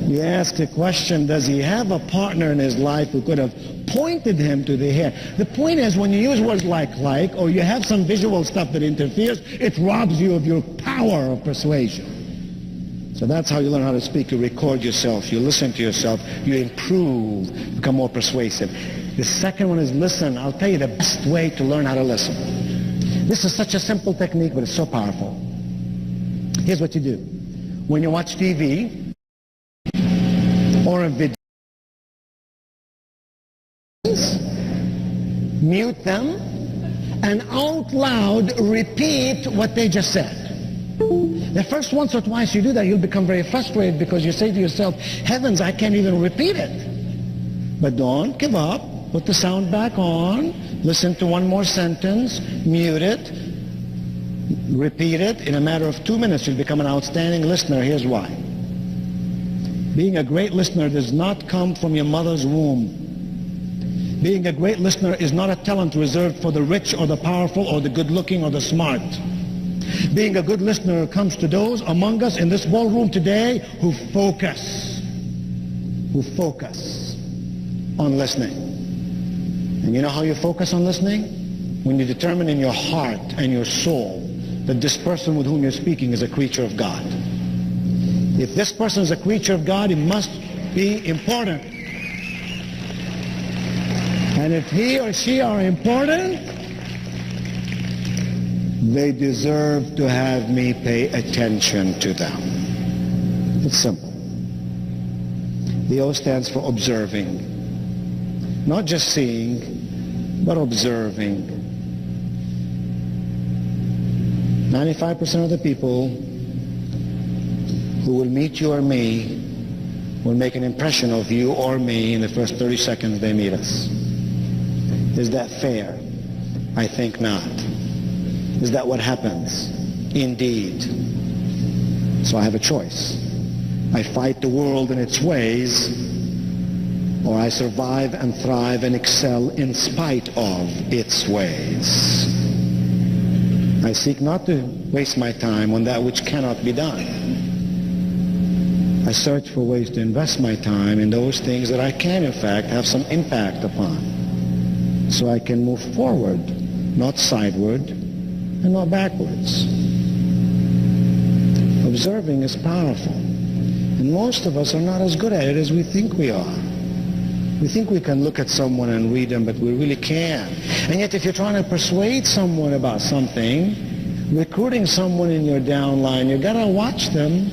You ask the question, does he have a partner in his life who could have pointed him to the hair? The point is, when you use words like, or you have some visual stuff that interferes, it robs you of your power of persuasion. So that's how you learn how to speak. You record yourself, you listen to yourself, you improve, become more persuasive. The second one is listen. I'll tell you the best way to learn how to listen. This is such a simple technique, but it's so powerful. Here's what you do. When you watch TV or a video, mute them and out loud repeat what they just said. The first once or twice you do that, you'll become very frustrated because you say to yourself, heavens, I can't even repeat it. But don't give up. Put the sound back on. Listen to one more sentence. Mute it. Repeat it. In a matter of 2 minutes, you'll become an outstanding listener. Here's why. Being a great listener does not come from your mother's womb. Being a great listener is not a talent reserved for the rich or the powerful or the good-looking or the smart. Being a good listener comes to those among us in this ballroom today who focus on listening. And you know how you focus on listening? When you determine in your heart and your soul that this person with whom you're speaking is a creature of God. If this person is a creature of God, he must be important. And if he or she are important, they deserve to have me pay attention to them. It's simple. The O stands for observing. Not just seeing, but observing. 95% of the people who will meet you or me will make an impression of you or me in the first 30 seconds they meet us. Is that fair? I think not. Is that what happens? Indeed. So I have a choice. I fight the world in its ways, or I survive and thrive and excel in spite of its ways. I seek not to waste my time on that which cannot be done. I search for ways to invest my time in those things that I can, in fact, have some impact upon, so I can move forward, not sideward, and not backwards. Observing is powerful, and most of us are not as good at it as we think we are. We think we can look at someone and read them, but we really can't. And yet if you're trying to persuade someone about something, recruiting someone in your downline, you've got to watch them,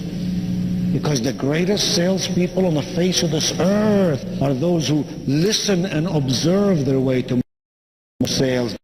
because the greatest salespeople on the face of this earth are those who listen and observe their way to sales.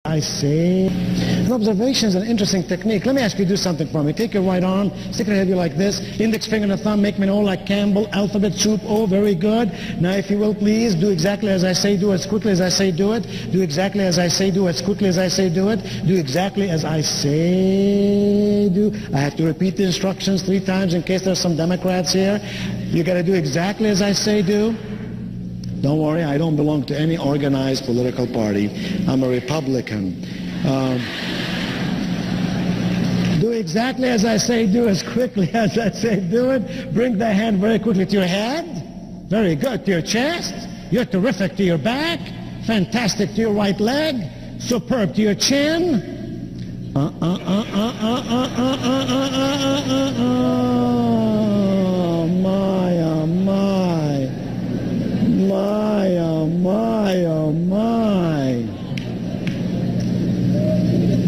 I say, an observation is an interesting technique. Let me ask you to do something for me. Take your right arm, stick it ahead of you like this, index finger and a thumb, make me an O like Campbell, alphabet soup, O, very good. Now if you will please, do exactly as I say, do as quickly as I say, do it. Do exactly as I say, do as quickly as I say, do it. Do exactly as I say, do. I have to repeat the instructions 3 times in case there's some Democrats here. You got to do exactly as I say, do. Don't worry, I don't belong to any organized political party. I'm a Republican. Do exactly as I say, do as quickly as I say, do it. Bring the hand very quickly to your head. Very good. To your chest. You're terrific to your back. Fantastic to your right leg. Superb to your chin. My, oh my. My, oh my, oh my.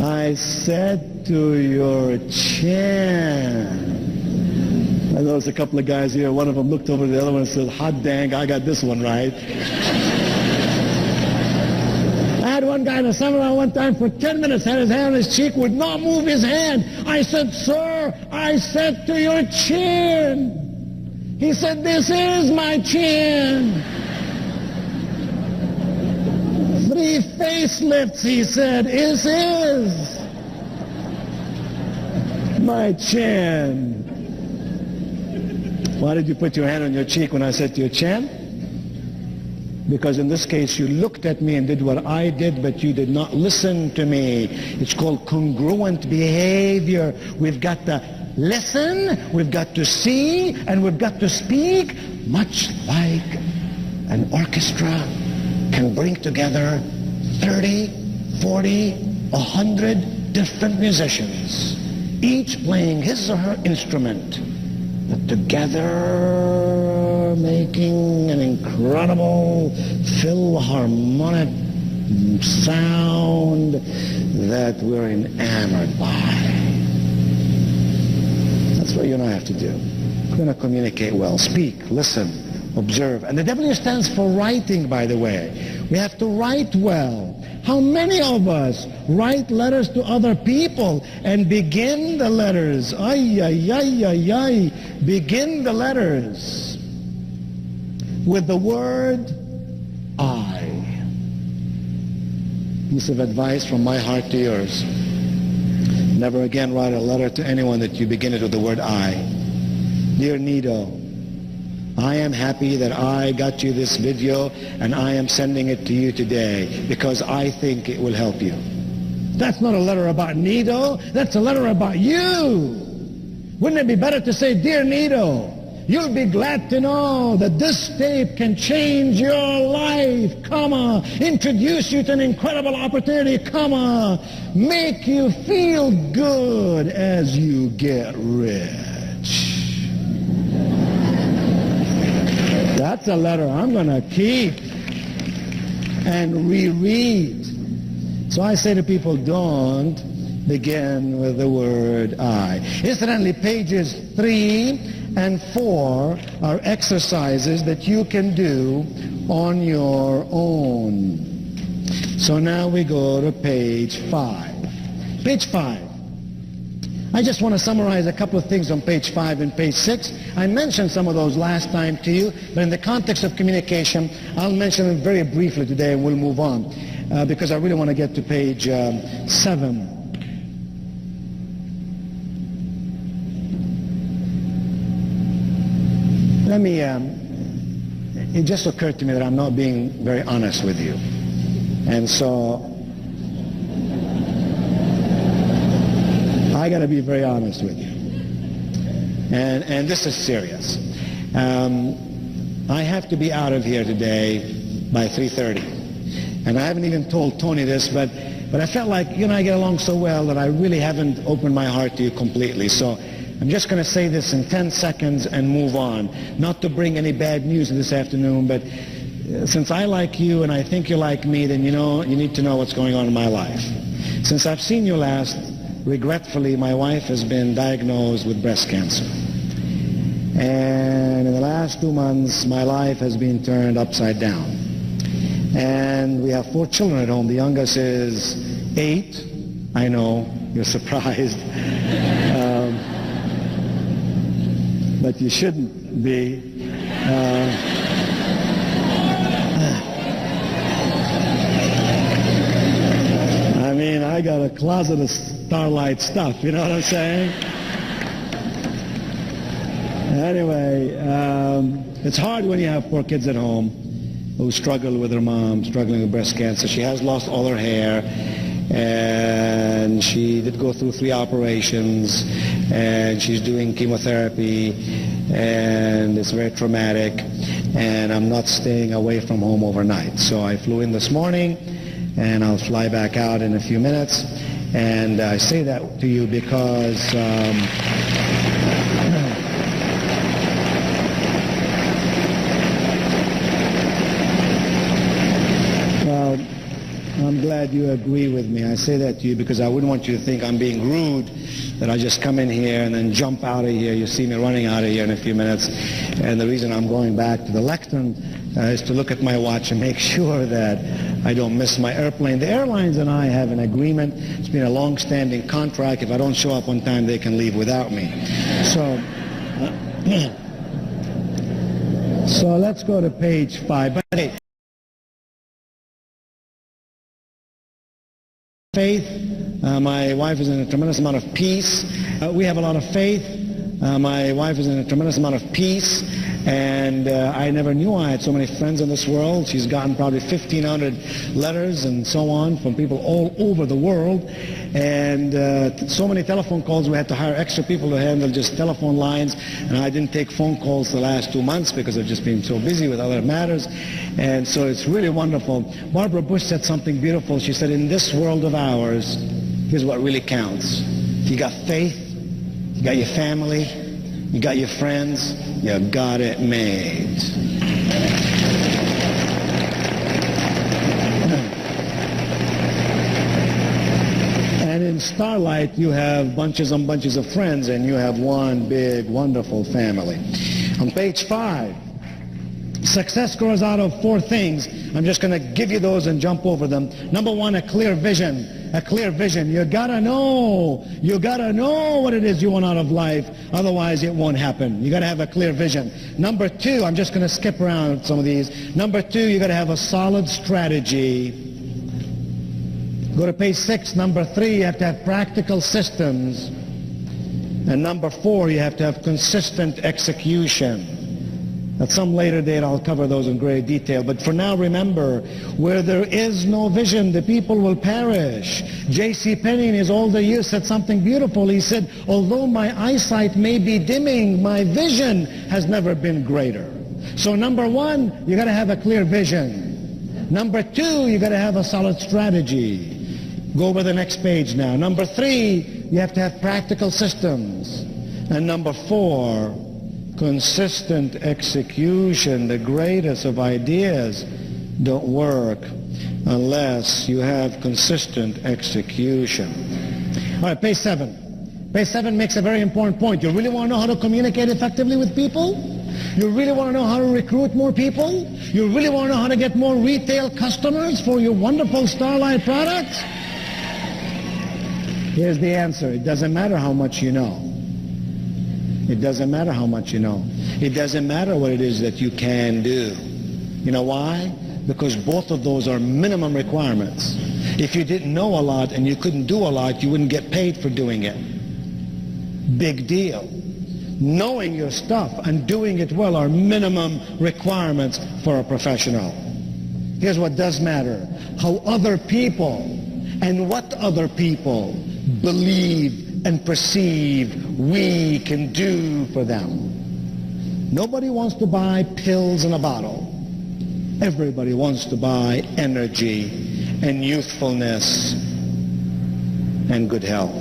I said to your chin. I noticed a couple of guys here. One of them looked over to the other one and said, hot dang, I got this one right. I had one guy in a seminar one time for 10 minutes, had his hand on his cheek, would not move his hand. I said, sir, I said to your chin. He said, this is my chin. 3 facelifts, he said, is my chin. Why did you put your hand on your cheek when I said to your chin? Because in this case, you looked at me and did what I did, but you did not listen to me. It's called congruent behavior. We've got to listen, we've got to see, and we've got to speak, much like an orchestra can bring together 30, 40, 100 different musicians, each playing his or her instrument, but together making an incredible philharmonic sound that we're enamored by. That's what you and I have to do. We're going to communicate well. Speak, listen, observe. And the W stands for writing, by the way. We have to write well. How many of us write letters to other people and begin the letters? Ay, ay, ay, ay, ay. Begin the letters with the word I. Piece of advice from my heart to yours. Never again write a letter to anyone that you begin it with the word I. Dear Nido, I am happy that I got you this video and I am sending it to you today because I think it will help you. That's not a letter about Nido, that's a letter about you. Wouldn't it be better to say, Dear Nido, you'll be glad to know that this tape can change your life, comma, introduce you to an incredible opportunity, comma, make you feel good as you get rich. That's a letter I'm going to keep and reread. So I say to people, don't begin with the word I. Incidentally, pages 3 and 4 are exercises that you can do on your own. So now we go to page 5. Page 5. I just want to summarize a couple of things on page 5 and page 6. I mentioned some of those last time to you, but in the context of communication, I'll mention them very briefly today and we'll move on because I really want to get to page 7. Let me, it just occurred to me that I'm not being very honest with you. And so I got to be very honest with you. And this is serious. I have to be out of here today by 3:30. And I haven't even told Tony this, but I felt like you and I get along so well that I really haven't opened my heart to you completely. So I'm just going to say this in 10 seconds and move on. Not to bring any bad news this afternoon, but since I like you and I think you like me, then you need to know what's going on in my life. Since I've seen you last, regretfully, my wife has been diagnosed with breast cancer. And in the last 2 months, my life has been turned upside down. And we have 4 children at home. The youngest is 8. I know, you're surprised. But you shouldn't be. I mean, I got a closet of Starlight stuff, you know what I'm saying? Anyway, it's hard when you have 4 kids at home who struggle with their mom, struggling with breast cancer. She has lost all her hair, and she did go through 3 operations, and she's doing chemotherapy, and it's very traumatic, and I'm not staying away from home overnight. So I flew in this morning, and I'll fly back out in a few minutes. And I say that to you because well, I'm glad you agree with me. I say that to you because I wouldn't want you to think I'm being rude, that I just come in here and then jump out of here. You see me running out of here in a few minutes. And the reason I'm going back to the lectern is to look at my watch and make sure that I don't miss my airplane. The airlines and I have an agreement. It's been a long-standing contract. If I don't show up on time, they can leave without me. So let's go to page 5. But hey, faith. My wife is in a tremendous amount of peace. We have a lot of faith. My wife is in a tremendous amount of peace. And I never knew I had so many friends in this world. She's gotten probably 1,500 letters and so on from people all over the world. And so many telephone calls, we had to hire extra people to handle just telephone lines. And I didn't take phone calls the last 2 months because I've just been so busy with other matters. And so it's really wonderful. Barbara Bush said something beautiful. She said, in this world of ours, here's what really counts. If you got faith, you got your family, you got your friends, you got it made. And in Starlight, you have bunches and bunches of friends, and you have one big, wonderful family. On page 5, success grows out of 4 things. I'm just going to give you those and jump over them. Number 1, a clear vision. A clear vision. You gotta know what it is you want out of life, otherwise it won't happen. You gotta have a clear vision. Number 2, I'm just gonna skip around some of these. Number 2, you gotta have a solid strategy. Go to page 6. Number 3, you have to have practical systems. And number 4, you have to have consistent execution. At some later date, I'll cover those in great detail. But for now, remember, where there is no vision, the people will perish. J.C. Penney, in his older years, said something beautiful. He said, although my eyesight may be dimming, my vision has never been greater. So number 1, you got to have a clear vision. Number 2, you got to have a solid strategy. Go over the next page now. Number 3, you have to have practical systems. And number 4, consistent execution. The greatest of ideas don't work unless you have consistent execution. All right, page 7. Page 7 makes a very important point. You really want to know how to communicate effectively with people? You really want to know how to recruit more people? You really want to know how to get more retail customers for your wonderful Starlight products? Here's the answer. It doesn't matter how much you know. It doesn't matter how much you know. It doesn't matter what it is that you can do. You know why? Because both of those are minimum requirements. If you didn't know a lot and you couldn't do a lot, you wouldn't get paid for doing it. Big deal. Knowing your stuff and doing it well are minimum requirements for a professional. Here's what does matter. How other people and what other people believe and perceive we can do for them. Nobody wants to buy pills in a bottle. Everybody wants to buy energy and youthfulness and good health.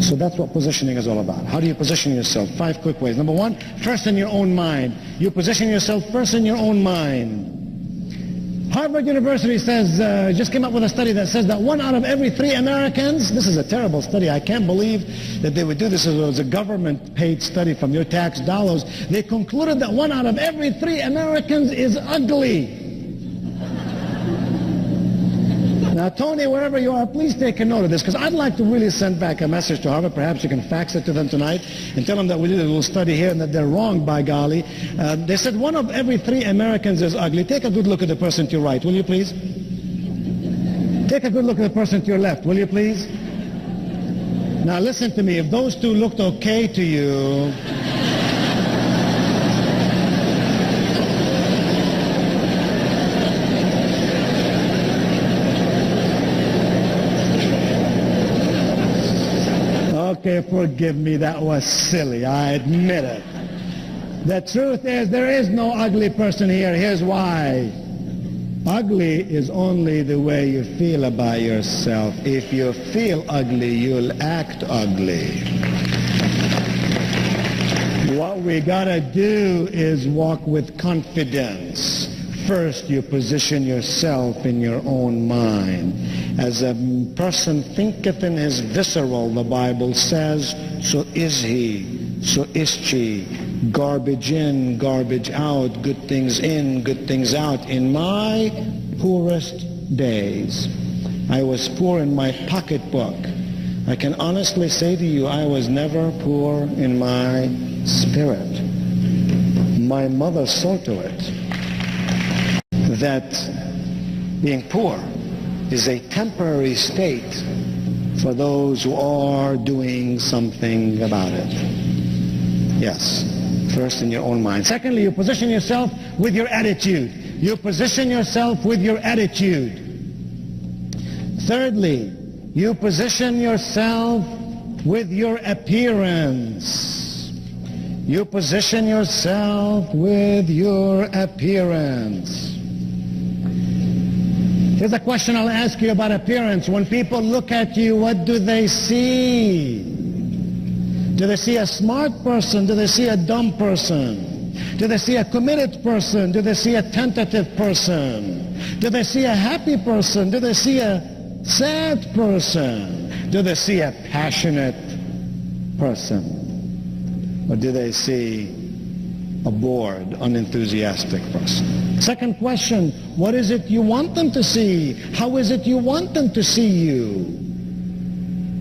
So that's what positioning is all about. How do you position yourself? 5 quick ways. Number 1, first in your own mind. You position yourself first in your own mind. Harvard University says, just came up with a study that says that 1 out of every 3 Americans, this is a terrible study, I can't believe that they would do this. It was a government-paid study from your tax dollars. They concluded that 1 out of every 3 Americans is ugly. Now, Tony, wherever you are, please take a note of this, because I'd like to really send back a message to Harvard. Perhaps you can fax it to them tonight and tell them that we did a little study here and that they're wrong, by golly. They said 1 of every 3 Americans is ugly. Take a good look at the person to your right, will you please? Take a good look at the person to your left, will you please? Now, listen to me. If those 2 looked okay to you... Okay, forgive me, that was silly, I admit it. The truth is, there is no ugly person here. Here's why. Ugly is only the way you feel about yourself. If you feel ugly, you'll act ugly. What we gotta do is walk with confidence. First, you position yourself in your own mind. As a person thinketh in his visceral, the Bible says, so is he, so is she. Garbage in, garbage out, good things in, good things out. In my poorest days, I was poor in my pocketbook. I can honestly say to you, I was never poor in my spirit. My mother saw to it that being poor is a temporary state for those who are doing something about it. Yes. First in your own mind. Secondly, you position yourself with your attitude. You position yourself with your attitude. Thirdly, you position yourself with your appearance. You position yourself with your appearance. Here's a question I'll ask you about appearance. When people look at you, what do they see? Do they see a smart person? Do they see a dumb person? Do they see a committed person? Do they see a tentative person? Do they see a happy person? Do they see a sad person? Do they see a passionate person? Or do they see a bored, unenthusiastic person? Second question, what is it you want them to see? How is it you want them to see you?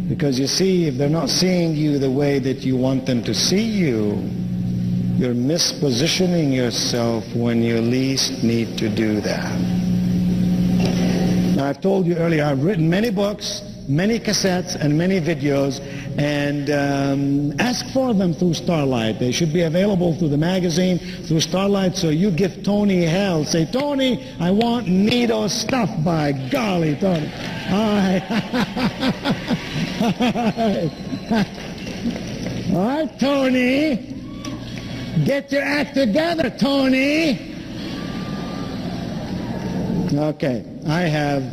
Because you see, if they're not seeing you the way that you want them to see you, you're mispositioning yourself when you least need to do that. Now, I've told you earlier, I've written many books, many cassettes, and many videos, and ask for them through Starlight. They should be available through the magazine, through Starlight, so you give Tony hell. Say, Tony, I want Nido stuff, by golly, Tony. All right. All right, Tony. Get your act together, Tony. Okay, I have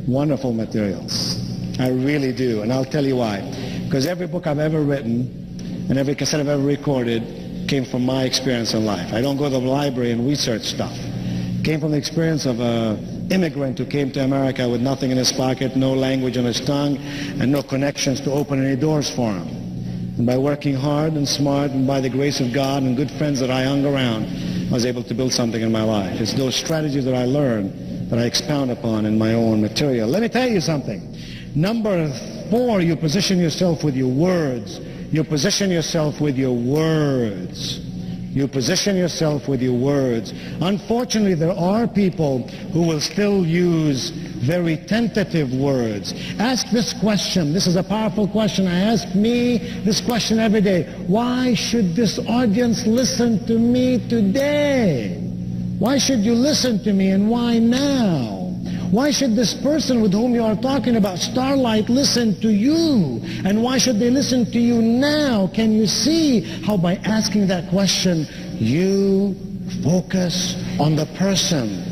wonderful materials. I really do, and I'll tell you why. Because every book I've ever written and every cassette I've ever recorded came from my experience in life. I don't go to the library and research stuff. It came from the experience of an immigrant who came to America with nothing in his pocket, no language on his tongue, and no connections to open any doors for him. And by working hard and smart and by the grace of God and good friends that I hung around, I was able to build something in my life. It's those strategies that I learned that I expound upon in my own material. Let me tell you something. Number 4, you position yourself with your words. You position yourself with your words. You position yourself with your words. Unfortunately, there are people who will still use very tentative words. Ask this question. This is a powerful question. I ask me this question every day. Why should this audience listen to me today? Why should you listen to me, and why now? Why should this person with whom you are talking about, Starlight, listen to you? And why should they listen to you now? Can you see how by asking that question, you focus on the person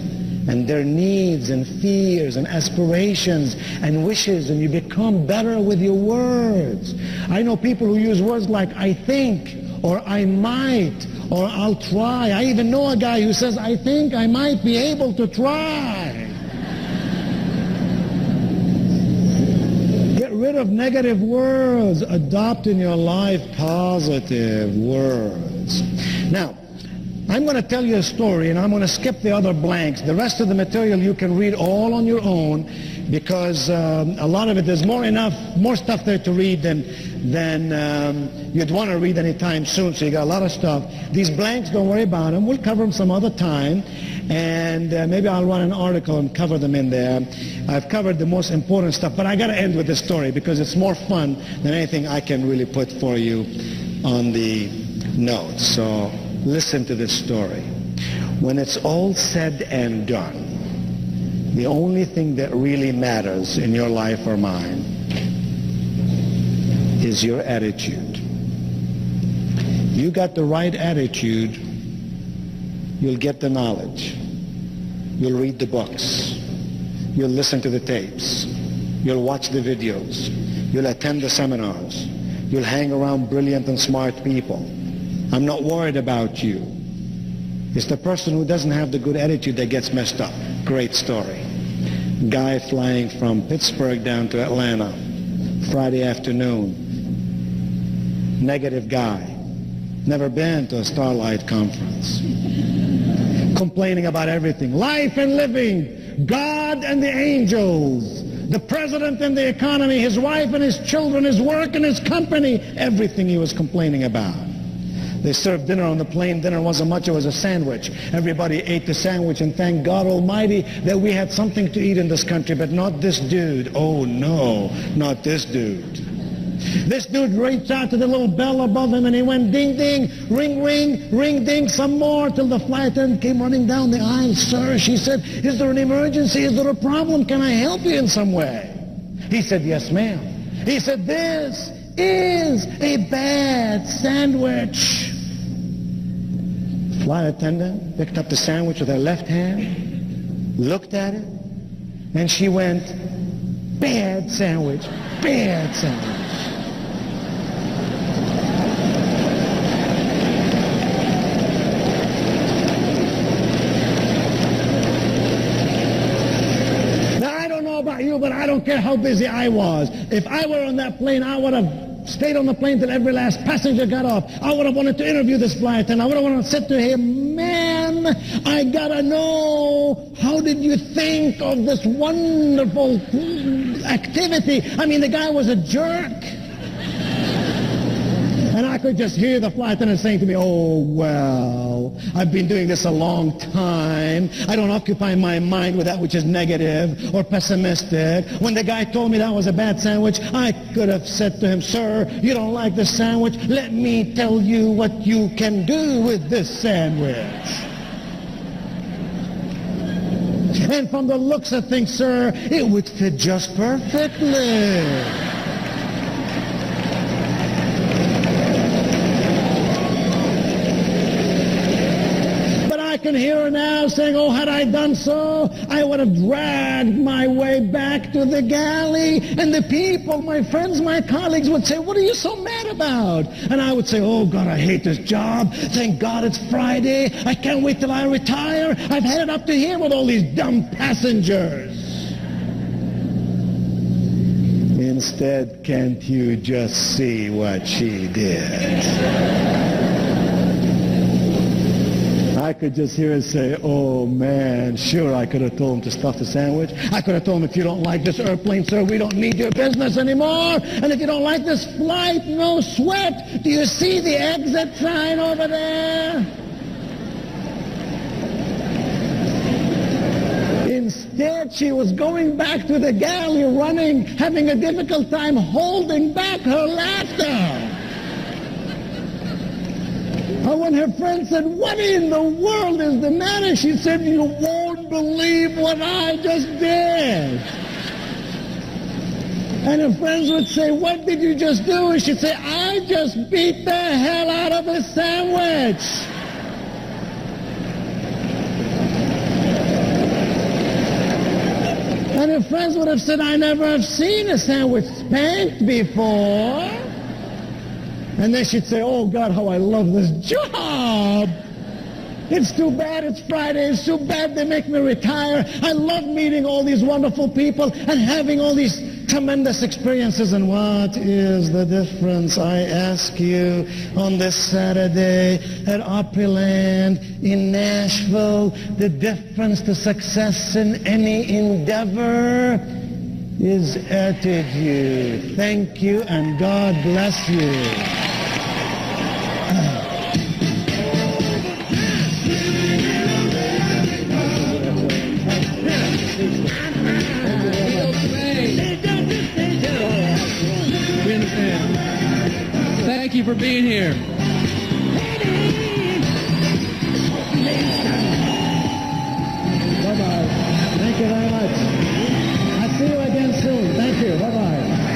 and their needs and fears and aspirations and wishes, and you become better with your words. I know people who use words like I think, or I might, or I'll try. I even know a guy who says, I think I might be able to try. Get rid of negative words. Adopt in your life positive words. Now, I'm going to tell you a story, and I'm going to skip the other blanks. The rest of the material you can read all on your own, because a lot of it, there's more stuff there to read than you'd want to read anytime soon, so you got a lot of stuff. These blanks, don't worry about them. We'll cover them some other time, and maybe I'll run an article and cover them in there. I've covered the most important stuff, but I got to end with this story because it's more fun than anything I can really put for you on the notes. So listen to this story. When it's all said and done, the only thing that really matters in your life or mine is your attitude. You got the right attitude, you'll get the knowledge. You'll read the books. You'll listen to the tapes. You'll watch the videos. You'll attend the seminars. You'll hang around brilliant and smart people. I'm not worried about you. It's the person who doesn't have the good attitude that gets messed up. Great story. Guy flying from Pittsburgh down to Atlanta, Friday afternoon. Negative guy. Never been to a Starlight conference. Complaining about everything. Life and living. God and the angels. The president and the economy. His wife and his children. His work and his company. Everything he was complaining about. They served dinner on the plane. Dinner wasn't much. It was a sandwich. Everybody ate the sandwich, and thank God Almighty that we had something to eat in this country, but not this dude. Oh no, not this dude. This dude reached out to the little bell above him and he went ding, ding, ring, ring, ring, ding, some more till the flight attendant came running down the aisle. Sir, she said, is there an emergency? Is there a problem? Can I help you in some way? He said, yes, ma'am. He said, this is a bad sandwich. Flight attendant picked up the sandwich with her left hand, looked at it, and she went, bad sandwich, bad sandwich. Now, I don't know about you, but I don't care how busy I was. If I were on that plane, I would have stayed on the plane till every last passenger got off. I would have wanted to interview this flight, and I would have wanted to say to him, man, I gotta know, how did you think of this wonderful activity? I mean, the guy was a jerk. And I could just hear the flight attendant saying to me, oh, well, I've been doing this a long time. I don't occupy my mind with that which is negative or pessimistic. When the guy told me that was a bad sandwich, I could have said to him, sir, you don't like this sandwich? Let me tell you what you can do with this sandwich. And from the looks of things, sir, it would fit just perfectly. I can hear her now saying, oh, had I done so, I would have dragged my way back to the galley. And the people, my friends, my colleagues would say, what are you so mad about? And I would say, oh, God, I hate this job. Thank God it's Friday. I can't wait till I retire. I've had it up to here with all these dumb passengers. Instead, can't you just see what she did? I could just hear her say, oh, man, sure, I could have told him to stuff the sandwich. I could have told him, if you don't like this airplane, sir, we don't need your business anymore. And if you don't like this flight, no sweat. Do you see the exit sign over there? Instead, she was going back to the galley, running, having a difficult time holding back her laughter. And when her friend said, what in the world is the matter? She said, you won't believe what I just did. And her friends would say, what did you just do? And she'd say, I just beat the hell out of a sandwich. And her friends would have said, I never have seen a sandwich spanked before. And then she'd say, oh, God, how I love this job. It's too bad it's Friday. It's too bad they make me retire. I love meeting all these wonderful people and having all these tremendous experiences. And what is the difference, I ask you, on this Saturday at Opryland in Nashville? The difference to success in any endeavor is attitude. Thank you, and God bless you. Thank you for being here. Bye-bye. Thank you very much. I'll see you again soon. Thank you. Bye-bye.